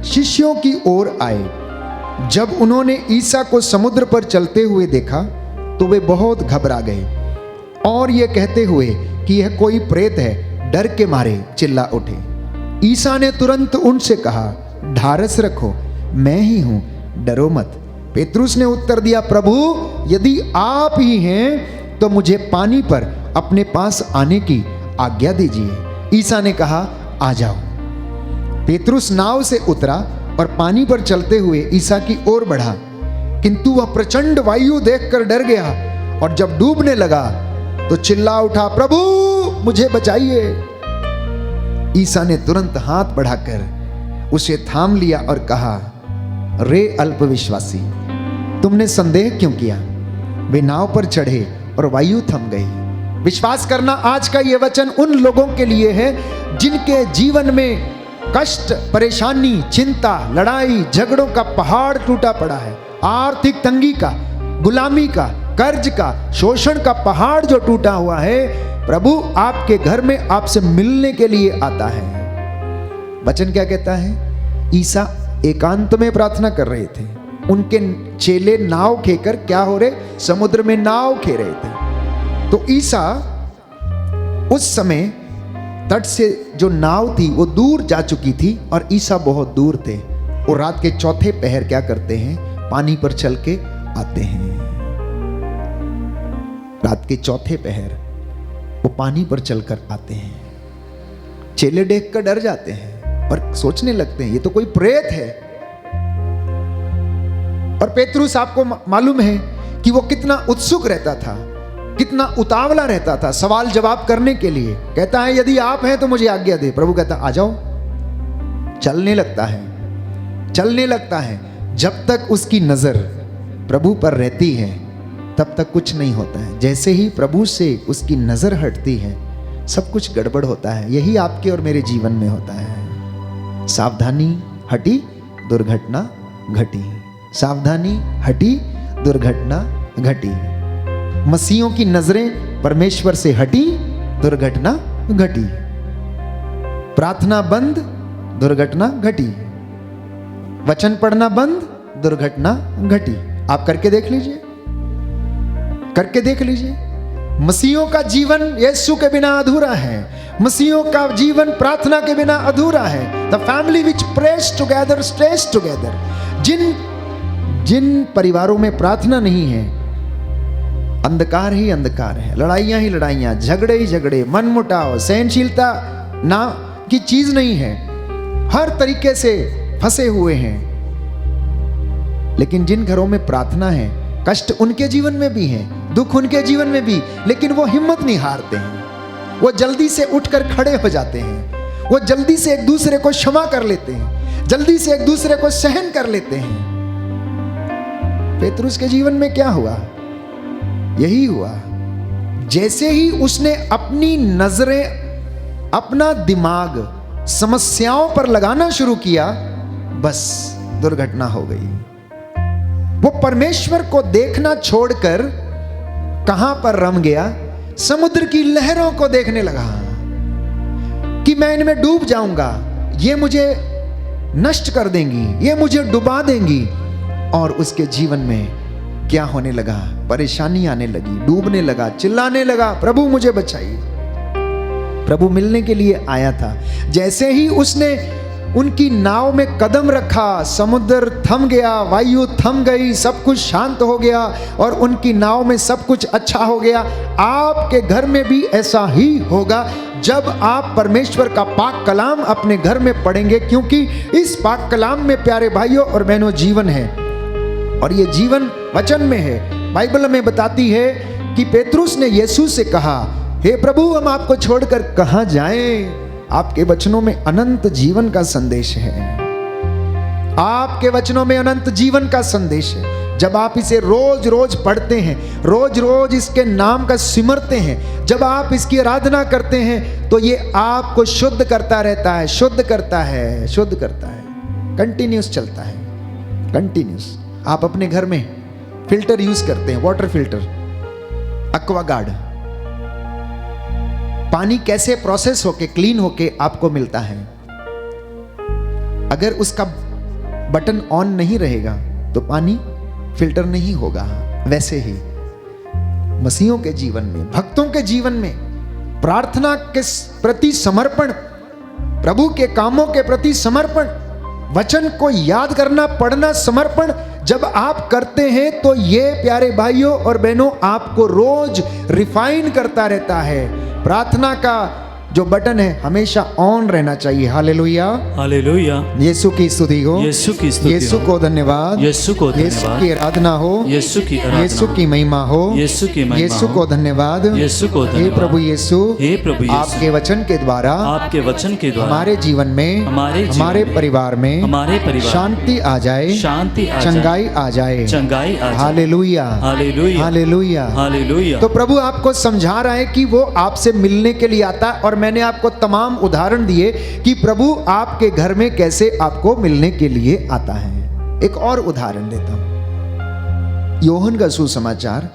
शिष्यों की ओर आए। जब उन्होंने ईसा को समुद्र पर चलते हुए देखा तो वे बहुत घबरा गए, और ये कहते हुए कि यह कोई प्रेत है, डर के मारे चिल्ला उठे। ईसा ने तुरंत उनसे कहा, ढारस रखो, मैं ही हूं, डरो मत। पेतरुस ने उत्तर दिया, प्रभु यदि आप ही हैं तो मुझे पानी पर अपने पास आने की आज्ञा दीजिए। ईसा ने कहा, आ जाओ। पेतरुस नाव से उतरा और पानी पर चलते हुए ईसा की ओर बढ़ा, किंतु वह प्रचंड वायु देखकर डर गया, और जब डूबने लगा तो चिल्ला उठा, प्रभु मुझे बचाइए। ईसा ने तुरंत हाथ बढ़ाकर उसे थाम लिया और कहा, रे अल्पविश्वासी, तुमने संदेह क्यों किया? वे नाव पर चढ़े और वायु थम गई। विश्वास करना आज का यह वचन उन लोगों के लिए है जिनके जीवन में कष्ट, परेशानी, चिंता, लड़ाई, झगड़ों का पहाड़ टूटा पड़ा है। आर्थिक तंगी का, गुलामी का, कर्ज का, शोषण का पहाड़ जो टूटा हुआ है, प्रभु आपके घर में आपसे मिलने के लिए आता है। वचन क्या कहता है? ईसा एकांत में प्रार्थना कर रहे थे। उनके चेले नाव खेकर क्या हो रहे? समुद्र में नाव खे रहे थे। तो ईसा उस समय तट से जो नाव थी वो दूर जा चुकी थी, और ईसा बहुत दूर थे। और रात के चौथे पहर क्या करते हैं? पानी पर चल के आते हैं। रात के चौथे पहर वो पानी पर चलकर आते हैं। चेले देखकर डर जाते हैं और सोचने लगते हैं ये तो कोई प्रेत है। और पेतरुस, आपको मालूम है कि वो कितना उत्सुक रहता था, कितना उतावला रहता था सवाल जवाब करने के लिए। कहता है, यदि आप हैं तो मुझे आज्ञा दे। प्रभु कहता, आ जाओ। चलने लगता है, चलने लगता है। जब तक उसकी नजर प्रभु पर रहती है तब तक कुछ नहीं होता है। जैसे ही प्रभु से उसकी नजर हटती है सब कुछ गड़बड़ होता है। यही आपके और मेरे जीवन में होता है। सावधानी हटी, दुर्घटना घटी। सावधानी हटी, दुर्घटना घटी। मसीहों की नजरें परमेश्वर से हटी, दुर्घटना घटी। प्रार्थना बंद, दुर्घटना घटी। वचन पढ़ना बंद, दुर्घटना घटी। आप करके देख लीजिए, करके देख लीजिए। मसीहों का जीवन यीशु के बिना अधूरा है। मसीहों का जीवन प्रार्थना के बिना अधूरा है। The family which prays together stays together. जिन परिवारों में प्रार्थना नहीं है, अंधकार ही अंधकार है, लड़ाइयां ही लड़ाइयां, झगड़े ही झगड़े, मनमुटाव, सहनशीलता ना की चीज नहीं है, हर तरीके से फंसे हुए हैं। लेकिन जिन घरों में प्रार्थना है, कष्ट उनके जीवन में भी है, दुख उनके जीवन में भी, लेकिन वो हिम्मत नहीं हारते हैं। वो जल्दी से उठकर खड़े हो जाते हैं। वो जल्दी से एक दूसरे को क्षमा कर लेते हैं, जल्दी से एक दूसरे को सहन कर लेते हैं। पेतरुस के जीवन में क्या हुआ? यही हुआ। जैसे ही उसने अपनी नजरें, अपना दिमाग समस्याओं पर लगाना शुरू किया, बस दुर्घटना हो गई। वो परमेश्वर को देखना छोड़कर कहां पर रम गया? समुद्र की लहरों को देखने लगा कि मैं इनमें डूब जाऊंगा, ये मुझे नष्ट कर देंगी, ये मुझे डुबा देंगी। और उसके जीवन में क्या होने लगा? परेशानी आने लगी, डूबने लगा, चिल्लाने लगा, प्रभु मुझे बचाइए। प्रभु मिलने के लिए आया था। जैसे ही उसने उनकी नाव में कदम रखा, समुद्र थम गया, वायु थम गई, सब कुछ शांत हो गया और उनकी नाव में सब कुछ अच्छा हो गया। आपके घर में भी ऐसा ही होगा जब आप परमेश्वर का पाक कलाम अपने घर में पढ़ेंगे, क्योंकि इस पाक कलाम में प्यारे भाइयों और बहनों जीवन है और ये जीवन वचन में है। बाइबल हमें बताती है कि पेतरुस ने यीशु से कहा, हे प्रभु, हम आपको छोड़कर कहां जाएं? आपके वचनों में अनंत जीवन का संदेश है। आपके वचनों में अनंत जीवन का संदेश है। जब आप इसे रोज रोज पढ़ते हैं, रोज रोज इसके नाम का सिमरते हैं, जब आप इसकी आराधना करते हैं, तो ये आपको शुद्ध करता रहता है, शुद्ध करता है, शुद्ध करता है। कंटिन्यूस चलता है, कंटिन्यूस। आप अपने घर में फिल्टर यूज करते हैं, वाटर फिल्टर, एक्वागार्ड। पानी कैसे प्रोसेस होके, क्लीन होके आपको मिलता है। अगर उसका बटन ऑन नहीं रहेगा तो पानी फिल्टर नहीं होगा। वैसे ही मसीहों के जीवन में, भक्तों के जीवन में प्रार्थना के प्रति समर्पण, प्रभु के कामों के प्रति समर्पण, वचन को याद करना, पढ़ना, समर्पण जब आप करते हैं तो ये प्यारे भाइयों और बहनों आपको रोज रिफाइन करता रहता है। प्रार्थना का जो बटन है हमेशा ऑन रहना चाहिए। Hallelujah, hallelujah. यीशु की स्तुति हो, यीशु की स्तुति हो, यीशु को धन्यवाद, यीशु को यीशु धन्यवाद, की आराधना हो, यीशु की आराधना, यीशु की महिमा हो, यीशु की महिमा यीशु हो, को धन्यवाद, यीशु को हे धन्यवाद। प्रभु यीशु, हे प्रभु यीशु, आपके वचन के द्वारा, आपके वचन के द्वारा हमारे जीवन में, हमारे परिवार में, हमारे परिवार शांति आ जाए, शांति आ जाए, चंगाई आ जाए, चंगाई आ जाए। Hallelujah, hallelujah, hallelujah, hallelujah. तो प्रभु आपको समझा रहा है कि वो आपसे मिलने के लिए आता है। और मैंने आपको तमाम उदाहरण दिए कि प्रभु आपके घर में कैसे आपको मिलने के लिए आता है। एक और उदाहरण देता हूं, योहन का सुसमाचार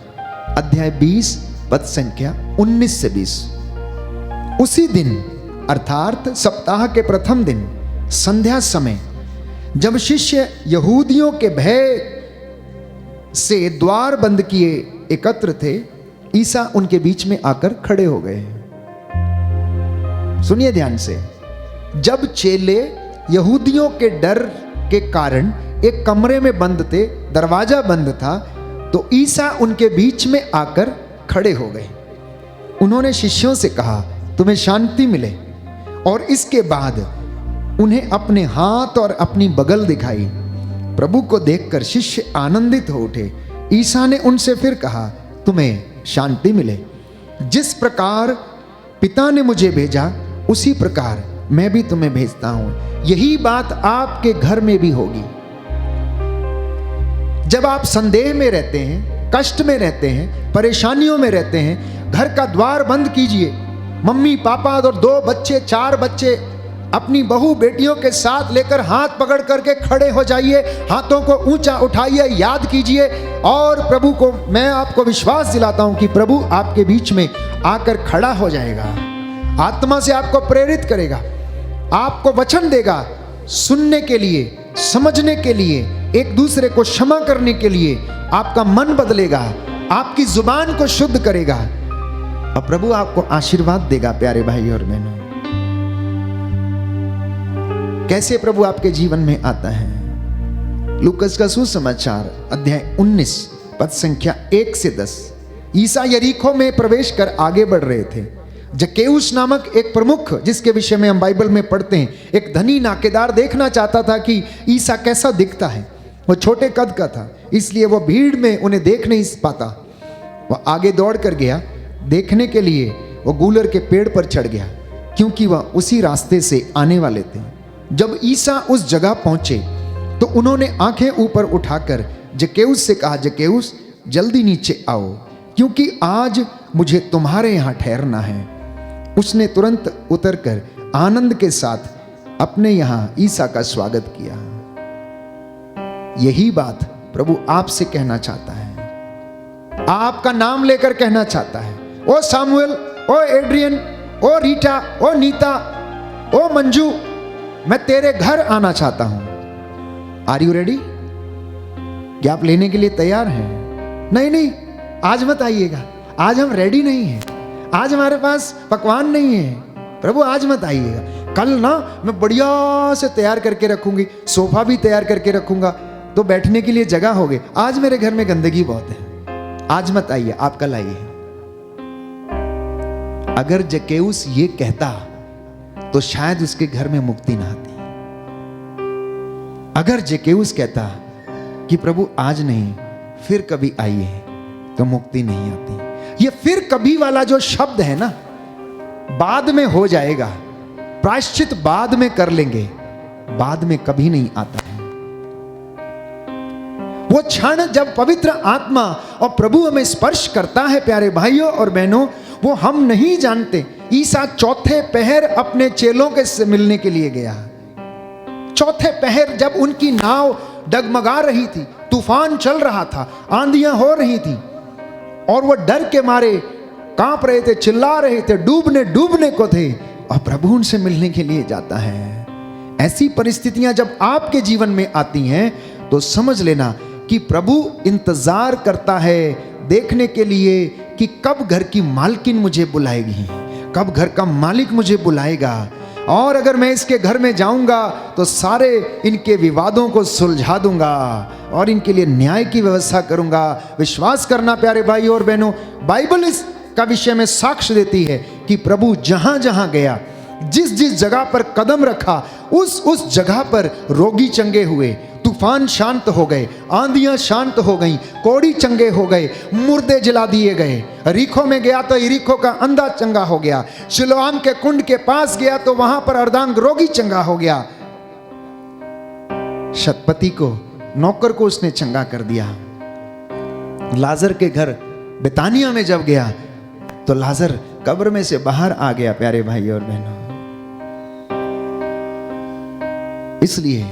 अध्याय 20 पद संख्या 19 से 20। उसी दिन अर्थात सप्ताह के प्रथम दिन संध्या समय, जब शिष्य यहूदियों के भय से द्वार बंद किए एकत्र थे, ईसा उनके बीच में आकर खड़े हो गए। सुनिए ध्यान से। जब चेले यहूदियों के डर के कारण एक कमरे में बंद थे, दरवाजा बंद था, तो ईसा उनके बीच में आकर खड़े हो गए। उन्होंने शिष्यों से कहा, तुम्हें शांति मिले। और इसके बाद उन्हें अपने हाथ और अपनी बगल दिखाई। प्रभु को देखकर शिष्य आनंदित हो उठे। ईसा ने उनसे फिर कहा, तुम्हें शांति मिले। जिस प्रकार पिता ने मुझे भेजा, उसी प्रकार मैं भी तुम्हें भेजता हूं। यही बात आपके घर में भी होगी। जब आप संदेह में रहते हैं, कष्ट में रहते हैं, परेशानियों में रहते हैं, घर का द्वार बंद कीजिए। मम्मी पापा और 2 बच्चे, 4 बच्चे अपनी बहू बेटियों के साथ लेकर हाथ पकड़ करके खड़े हो जाइए। हाथों को ऊंचा उठाइए, याद कीजिए। और प्रभु को, मैं आपको विश्वास दिलाता हूं कि प्रभु आपके बीच में आकर खड़ा हो जाएगा। आत्मा से आपको प्रेरित करेगा, आपको वचन देगा सुनने के लिए, समझने के लिए, एक दूसरे को क्षमा करने के लिए। आपका मन बदलेगा, आपकी जुबान को शुद्ध करेगा। और प्रभु आपको आशीर्वाद देगा प्यारे भाई और बहनों। कैसे प्रभु आपके जीवन में आता है? लूकस का सुसमाचार अध्याय 19 पद संख्या 1 से 10। ईसा यरीको में प्रवेश कर आगे बढ़ रहे थे। जक्केउस नामक एक प्रमुख, जिसके विषय में हम बाइबल में पढ़ते हैं, एक धनी नाकेदार देखना चाहता था कि ईसा कैसा दिखता है। वो छोटे कद का था, इसलिए वो भीड़ में उन्हें देख नहीं पाता। वह आगे दौड़ कर गया देखने के लिए। वो गूलर के पेड़ पर चढ़ गया, क्योंकि वह उसी रास्ते से आने वाले थे। जब ईसा उस जगह पहुंचे तो उन्होंने आंखें ऊपर उठाकर जक्केउस से कहा, जक्केउस जल्दी नीचे आओ, क्योंकि आज मुझे तुम्हारे यहाँ ठहरना है। उसने तुरंत उतरकर आनंद के साथ अपने यहाँ ईसा का स्वागत किया। यही बात प्रभु आपसे कहना चाहता है, आपका नाम लेकर कहना चाहता है। ओ सामुएल, ओ एड्रियन, ओ रीटा, ओ नीता, ओ मंजू, मैं तेरे घर आना चाहता हूं। Are you ready? क्या आप लेने के लिए तैयार हैं? नहीं नहीं, आज मत आइएगा, आज हम रेडी नहीं हैं, आज हमारे पास पकवान नहीं है। प्रभु आज मत आइएगा, कल ना मैं बढ़िया से तैयार करके रखूंगी, सोफा भी तैयार करके रखूंगा, तो बैठने के लिए जगह होगी। आज मेरे घर में गंदगी बहुत है, आज मत आइए, आप कल आइए। अगर जक्केउस ये कहता तो शायद उसके घर में मुक्ति ना आती। अगर जक्केउस कहता कि प्रभु आज नहीं फिर कभी आइए, तो मुक्ति नहीं आती। ये फिर कभी वाला जो शब्द है ना, बाद में हो जाएगा, प्रायश्चित बाद में कर लेंगे, बाद में कभी नहीं आता है। वो क्षण जब पवित्र आत्मा और प्रभु हमें स्पर्श करता है प्यारे भाइयों और बहनों, वो हम नहीं जानते। ईसा चौथे पहर अपने चेलों के से मिलने के लिए गया। चौथे पहर जब उनकी नाव डगमगा रही थी, तूफान चल रहा था, आंधियां हो रही थी, और वो डर के मारे कांप रहे थे, चिल्ला रहे थे, डूबने को थे, और प्रभु उनसे मिलने के लिए जाता है। ऐसी परिस्थितियां जब आपके जीवन में आती हैं तो समझ लेना कि प्रभु इंतजार करता है देखने के लिए कि कब घर की मालकिन मुझे बुलाएगी, कब घर का मालिक मुझे बुलाएगा, और अगर मैं इसके घर में जाऊंगा तो सारे इनके विवादों को सुलझा दूंगा और इनके लिए न्याय की व्यवस्था करूंगा। विश्वास करना प्यारे भाई और बहनों, बाइबल इसका विषय में साक्ष्य देती है कि प्रभु जहां जहां गया, जिस जिस जगह पर कदम रखा, उस जगह पर रोगी चंगे हुए, तूफान शांत हो गए, आंधियां शांत हो गईं, कोढ़ी चंगे हो गए, मुर्दे जला दिए गए। यरीको में गया तो यरीको का अंधा चंगा हो गया। सिलोआम के कुंड के पास गया तो वहां पर अर्धांग रोगी चंगा हो गया। शतपति को, नौकर को उसने चंगा कर दिया। लाजर के घर बेतानिया में जब गया तो लाजर कब्र में से बाहर आ गया प्यारे भाई और बहनों। इसलिए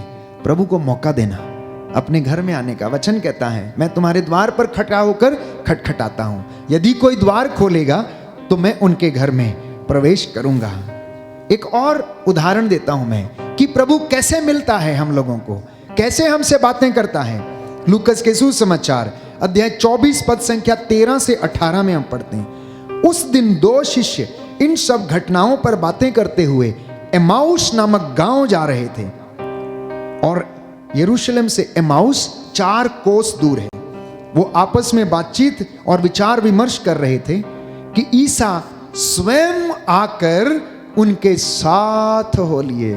प्रभु को मौका देना अपने घर में आने का। वचन कहता है, मैं तुम्हारे द्वार पर खड़ा होकर खटखटाता हूं, यदि कोई द्वार खोलेगा तो मैं उनके घर में प्रवेश करूंगा। एक और उदाहरण देता हूं मैं कि प्रभु कैसे मिलता है हम लोगों को, कैसे हमसे बातें करता है। लूकस के सुसमाचार अध्याय 24 पद संख्या 13 से 18 में हम पढ़ते हैं, उस दिन 2 शिष्य इन सब घटनाओं पर बातें करते हुए एमाउस नामक गांव जा रहे थे, और यरूशलेम से एमाउस 4 कोस दूर है। वो आपस में बातचीत और विचार विमर्श कर रहे थे कि ईसा स्वयं आकर उनके साथ हो लिए।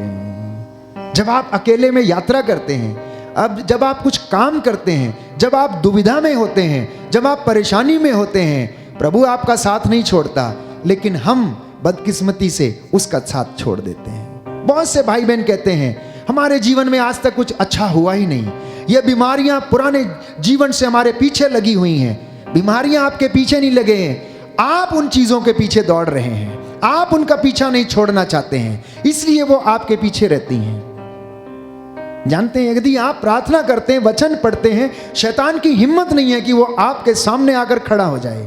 जब आप अकेले में यात्रा करते हैं, अब जब आप कुछ काम करते हैं, जब आप दुविधा में होते हैं, जब आप परेशानी में होते हैं, प्रभु आपका साथ नहीं छोड़ता, लेकिन हम बदकिस्मती से उसका साथ छोड़ देते हैं। बहुत से भाई बहन कहते हैं हमारे जीवन में आज तक कुछ अच्छा हुआ ही नहीं, ये बीमारियां पुराने जीवन से हमारे पीछे लगी हुई हैं। बीमारियां आपके पीछे नहीं लगे हैं, आप उन चीजों के पीछे दौड़ रहे हैं, आप उनका पीछा नहीं छोड़ना चाहते हैं, इसलिए वो आपके पीछे रहती हैं। जानते हैं, यदि आप प्रार्थना करते हैं, वचन पढ़ते हैं, शैतान की हिम्मत नहीं है कि वो आपके सामने आकर खड़ा हो जाए,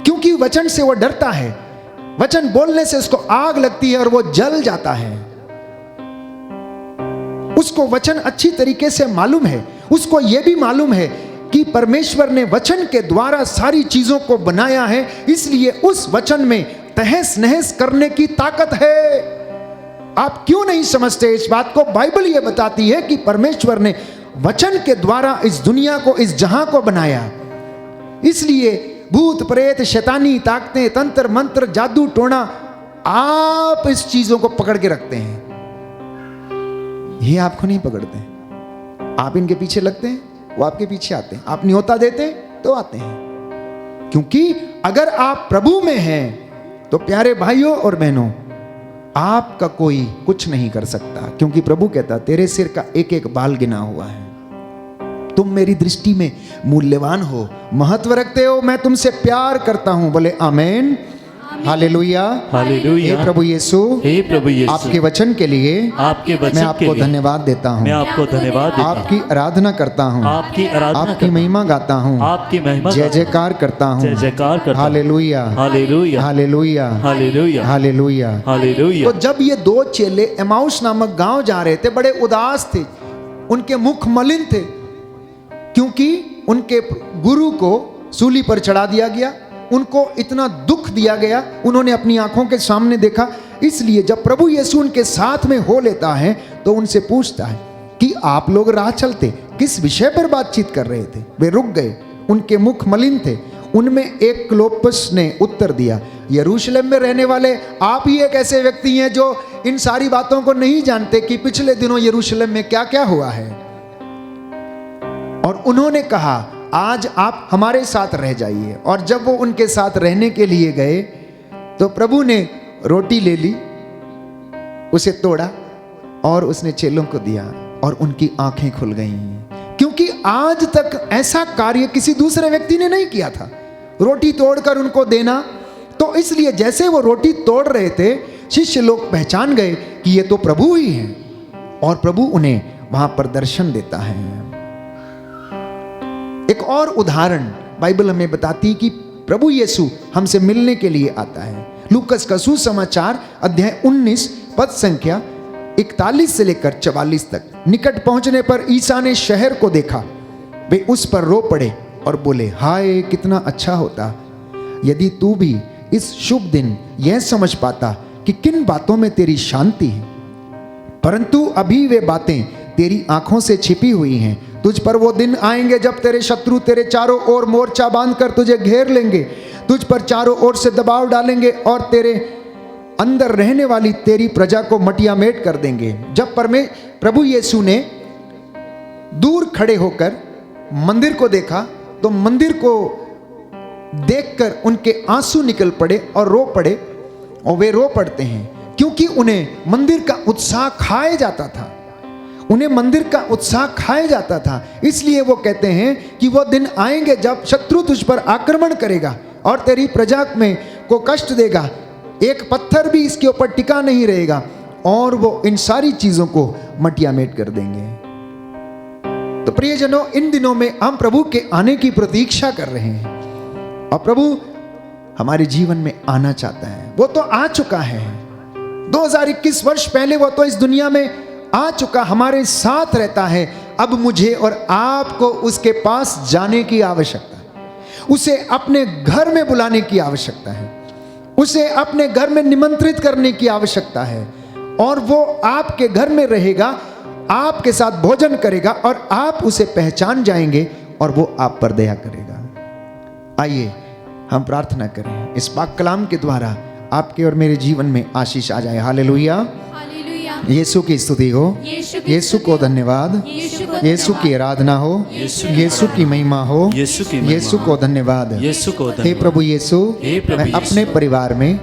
क्योंकि वचन से वो डरता है। वचन बोलने से उसको आग लगती है और वो जल जाता है। उसको वचन अच्छी तरीके से मालूम है, उसको यह भी मालूम है कि परमेश्वर ने वचन के द्वारा सारी चीजों को बनाया है, इसलिए उस वचन में तहस नहस करने की ताकत है। आप क्यों नहीं समझते इस बात को? बाइबल ये बताती है कि परमेश्वर ने वचन के द्वारा इस दुनिया को, इस जहां को बनाया। इसलिए भूत प्रेत, शैतानी ताकतें, तंत्र मंत्र, जादू टोना, आप इस चीजों को पकड़ के रखते हैं, ये आपको नहीं पकड़ते हैं। आप इनके पीछे लगते हैं, वो आपके पीछे आते हैं। आप न्योता देते हैं तो आते हैं। क्योंकि अगर आप प्रभु में हैं तो प्यारे भाइयों और बहनों, आपका कोई कुछ नहीं कर सकता। क्योंकि प्रभु कहता, तेरे सिर का एक एक बाल गिना हुआ है, तुम मेरी दृष्टि में मूल्यवान हो, महत्व रखते हो, मैं तुमसे प्यार करता हूं। बोले आमेन, हालेलुया, हालेलुया। हे प्रभु यीशु, हे प्रभु यीशु, आपके वचन के लिए आपके वचन मैं के आपको लिए धन्यवाद देता हूं, मैं आपको धन्यवाद देता हूं, आपकी आराधना करता हूं, आपकी आराधना आपकी करता हूं, महिमा गाता हूं, आपकी महिमा जय गाता हूं, जयकार करता हूं, जय जयकार करता हूं। Hallelujah, hallelujah, hallelujah, hallelujah, hallelujah. Hallelujah. तो जब ये दो चेले एमाउस नामक गांव जा रहे थे, बड़े उदास थे, उनके मुख मलिन थे, क्योंकि उनके गुरु को सूली पर चढ़ा दिया गया, उनको इतना दुख दिया गया, उन्होंने अपनी आंखों के सामने देखा। इसलिए जब प्रभु यीशु उनके साथ में हो लेता है तो उनसे पूछता है कि आप लोग राह चलते किस विषय पर बातचीत कर रहे थे? वे रुक गए, उनके मुख मलिन थे। उनमें एक क्लोपस ने उत्तर दिया, यरूशलेम में रहने वाले आप ही एक ऐसे व्यक्ति हैं जो इन सारी बातों को नहीं जानते कि पिछले दिनों यरूशलेम में क्या क्या हुआ है। और उन्होंने कहा, आज आप हमारे साथ रह जाइए। और जब वो उनके साथ रहने के लिए गए तो प्रभु ने रोटी ले ली, उसे तोड़ा और उसने चेलों को दिया और उनकी आंखें खुल गईं। क्योंकि आज तक ऐसा कार्य किसी दूसरे व्यक्ति ने नहीं किया था, रोटी तोड़कर उनको देना। तो इसलिए जैसे वो रोटी तोड़ रहे थे, शिष्य लोग पहचान गए कि ये तो प्रभु ही हैं, और प्रभु उन्हें वहां पर दर्शन देता है। एक और उदाहरण बाइबल हमें बताती है कि प्रभु यीशु हमसे मिलने के लिए आता है। लूकस का सुसमाचार अध्याय 19 पद संख्या 41 से लेकर 44 तक। निकट पहुंचने पर ईसा ने शहर को देखा, वे उस पर रो पड़े और बोले, हाय कितना अच्छा होता यदि तू भी इस शुभ दिन यह समझ पाता कि किन बातों में तेरी शांति है, परंतु अभी वे बातें तेरी आंखों से छिपी हुई हैं। तुझ पर वो दिन आएंगे जब तेरे शत्रु तेरे चारों ओर मोर्चा बांधकर तुझे घेर लेंगे, तुझ पर चारों ओर से दबाव डालेंगे और तेरे अंदर रहने वाली तेरी प्रजा को मटियामेट कर देंगे। जब प्रभु यीशु ने दूर खड़े होकर मंदिर को देखा तो मंदिर को देखकर उनके आंसू निकल पड़े और रो पड़े। और वे रो पड़ते हैं क्योंकि उन्हें मंदिर का उत्साह खाया जाता था, उन्हें मंदिर का उत्साह खाया जाता था। इसलिए वो कहते हैं कि वो दिन आएंगे जब शत्रु तुझ पर आक्रमण करेगा और तेरी प्रजा में को कष्ट देगा, एक पत्थर भी इसके ऊपर टिका नहीं रहेगा, और वो इन सारी चीजों को मटियामेट कर देंगे। तो प्रियजनों, इन दिनों में हम प्रभु के आने की प्रतीक्षा कर रहे हैं और प्रभु हमारे जीवन में आना चाहता है। वो तो आ चुका है, 2021 वर्ष पहले वो तो इस दुनिया में आ चुका, हमारे साथ रहता है। अब मुझे और आपको उसके पास जाने की आवश्यकता है, उसे अपने घर में बुलाने की आवश्यकता है, उसे अपने घर में निमंत्रित करने की आवश्यकता है, और वो आपके घर में रहेगा, आपके साथ भोजन करेगा और आप उसे पहचान जाएंगे और वो आप पर दया करेगा। आइए हम प्रार्थना करें, इस पाक कलाम के द्वारा आपके और मेरे जीवन में आशीष आ जाए। हालेलुया, यीशु की स्तुति हो, यीशु को धन्यवाद, यीशु की आराधना हो, यीशु की महिमा हो, यीशु को धन्यवाद। हे प्रभु यीशु, मैं अपने परिवार में,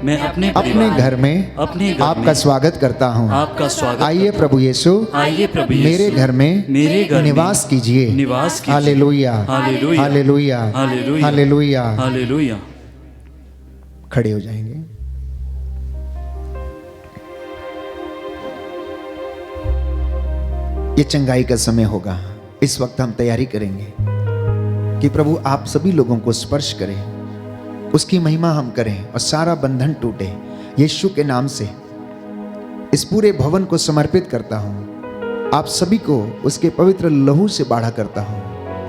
अपने घर में आपका स्वागत करता हूँ। आइए प्रभु यीशु, मेरे घर में निवास कीजिए। Hallelujah, hallelujah, hallelujah. खड़े हो जाएंगे। ये चंगाई का समय होगा, इस वक्त हम तैयारी करेंगे कि प्रभु आप सभी लोगों को स्पर्श करें, उसकी महिमा हम करें और सारा बंधन टूटे। यीशु के नाम से इस पूरे भवन को समर्पित करता हूं, आप सभी को उसके पवित्र लहू से बाढ़ा करता हूं।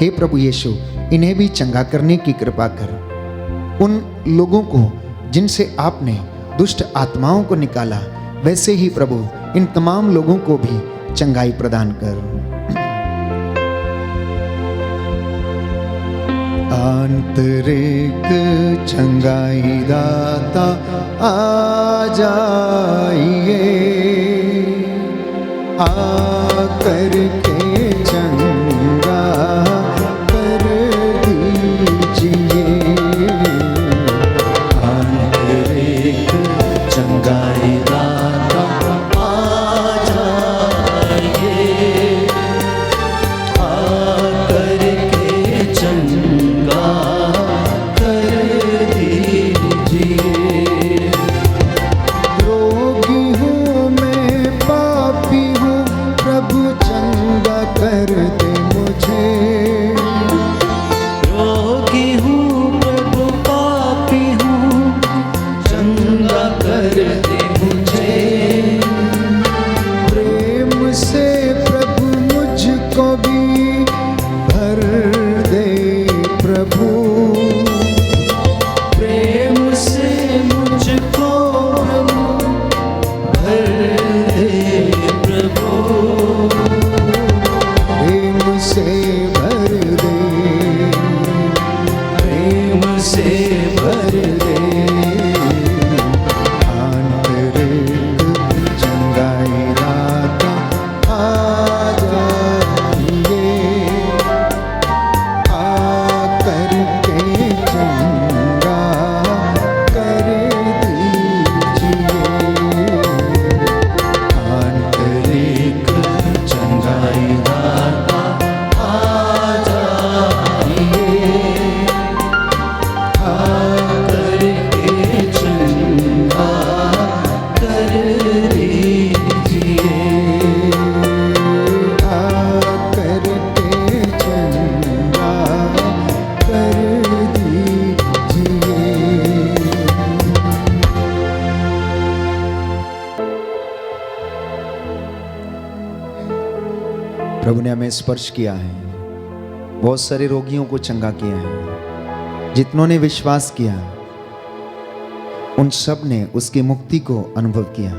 हे प्रभु यीशु, इन्हें भी चंगा करने की कृपा कर। उन लोगों को जिनसे आपने दुष्ट आत्माओं को निकाला, वैसे ही प्रभु इन तमाम लोगों को भी चंगाई प्रदान कर। आंतरिक चंगाई दाता आ जाइए, आकर के चंगा कर दीजिए। आंतरिक चंगाई दाता आ जाइए, आकर के चंगा कर दीजिए। रोगी हूँ मैं, पापी हूँ, प्रभु चंगा कर दे मुझे। रोगी हूँ प्रभु, पापी हूँ, चंगा कर दे मुझे। प्रेम से प्रभु मुझको भी भर दे प्रभु। प्रेम से मुझको प्रभु भर दे प्रभु। प्रेम से भर दे, प्रेम से भर दे। आंतरिक चंगाई दाता आ जाइए, आकर के चंगा कर दीजिए। आंतरिक चंगाई दाता आ जाइए, आकर के चंगा कर दीजिए। आकर के चंगा कर दीजिए। प्रभु ने हमें स्पर्श किया है, बहुत सारे रोगियों को चंगा किया है। जितनों ने विश्वास किया, उन सब ने उसकी मुक्ति को अनुभव किया।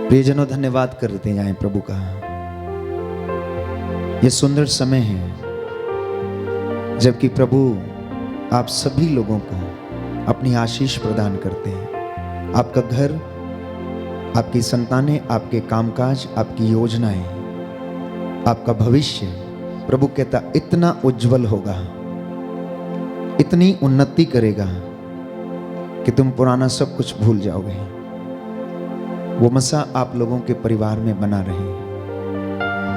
प्रियजनों, धन्यवाद करते जाएं प्रभु का। यह सुंदर समय है जबकि प्रभु आप सभी लोगों को अपनी आशीष प्रदान करते हैं। आपका घर, आपकी संतानें, आपके कामकाज, आपकी योजनाएं, आपका भविष्य, प्रभु कहता इतना उज्जवल होगा, इतनी उन्नति करेगा कि तुम पुराना सब कुछ भूल जाओगे। वो मसा आप लोगों के परिवार में बना रहे।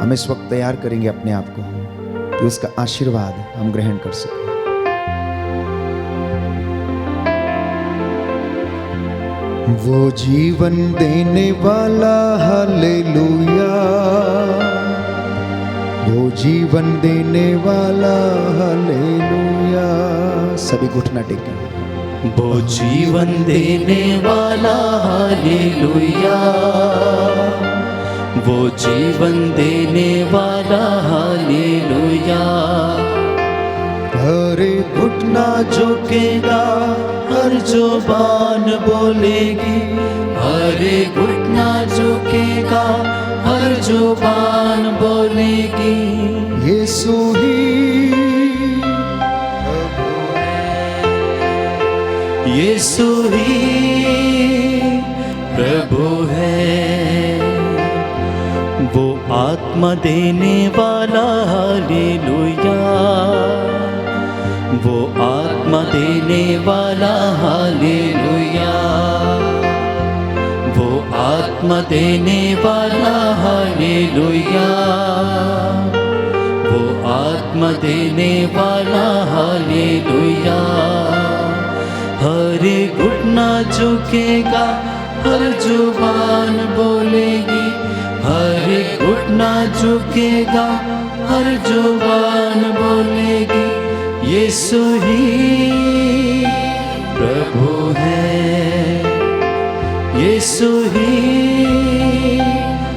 हम इस वक्त तैयार करेंगे अपने आप को कि उसका आशीर्वाद हम ग्रहण कर सकें। वो जीवन देने वाला, हालेलुया। वो जीवन देने वाला, हालेलुया। सभी घुटना टेकें। वो जीवन देने वाला, हालेलुया। वो जीवन देने वाला, हालेलुया। हर घुटना झुकेगा, हर जुबान बोलेगी। हर घुटना झुकेगा, हर जुबान बोलेगी। यीशु ही यीशु ही प्रभु है। वो आत्मा देने वाला, हालेलुया। वो आत्मा देने वाला, हालेलुया। वो आत्मा देने वाला, हालेलुया। वो आत्मा देने वाला, हालेलुया। हर घुटना झुकेगा, हर जुबान बोलेगी। हर घुटना झुकेगा, हर जुबान बोलेगी। यीशु ही प्रभु है। यीशु ही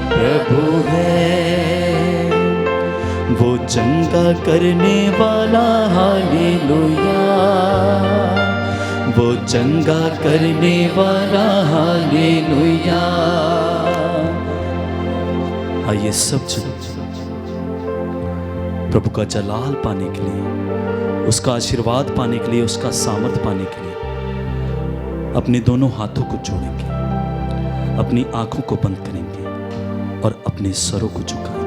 प्रभु वो चंगा करने वाला हालेलुया, वो चंगा करने वाला हालेलुया। आइए सब जन प्रभु का जलाल पाने के लिए, उसका आशीर्वाद पाने के लिए, उसका सामर्थ पाने के लिए अपने दोनों हाथों को जोड़ेंगे, अपनी आंखों को बंद करेंगे और अपने सरों को झुकाएंगे।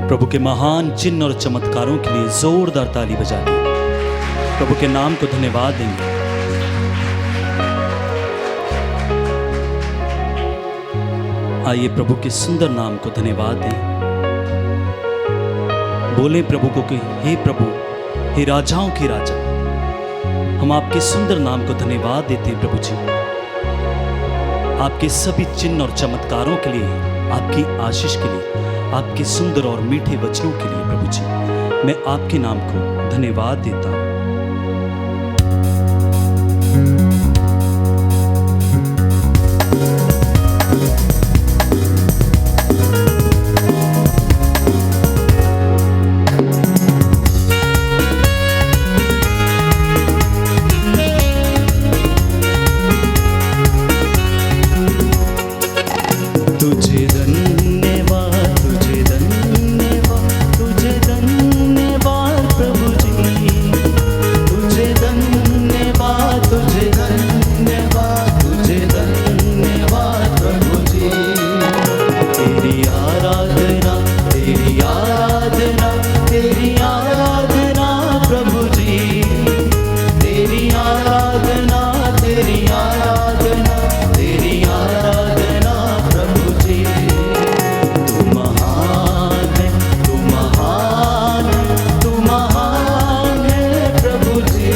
प्रभु के महान चिन्ह और चमत्कारों के लिए जोरदार ताली बजा के प्रभु के नाम को धन्यवाद देंगे। आइए प्रभु के सुंदर नाम को धन्यवाद दें। बोले प्रभु को कि हे प्रभु, हे राजाओं के राजा, हम आपके सुंदर नाम को धन्यवाद देते हैं। प्रभु जी, आपके सभी चिन्ह और चमत्कारों के लिए, आपकी आशीष के लिए, आपके सुंदर और मीठे वचनों के लिए प्रभु जी, मैं आपके नाम को धन्यवाद देता हूं। तुझे धन्यवाद, तुझे धन्यवाद, तुझे धन्यवाद प्रभु जी, तुझे धन्यवाद, तुझे धन्यवाद, तुझे धन्यवाद प्रभु जी। तेरी आराधना, तेरी आराधना, तेरी आराधना प्रभु जी, तेरी आराधना, तेरी आराधना, तेरी आराधना प्रभु जी। तू महान है, तू महान है, तू महान है प्रभु जी,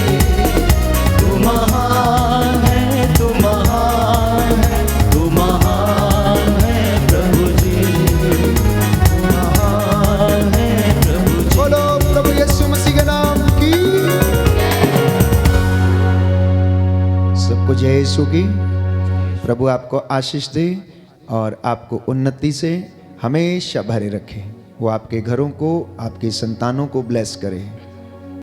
तू महान है, तू महान है, तू महान है प्रभु जी, तू महान है प्रभु जी। बोलो प्रभु यीशु मसीह के नाम की। सबको जय यीशु की। प्रभु आपको आशीष दे और आपको उन्नति से हमेशा भरे रखे। वो आपके घरों को, आपके संतानों को ब्लेस करे।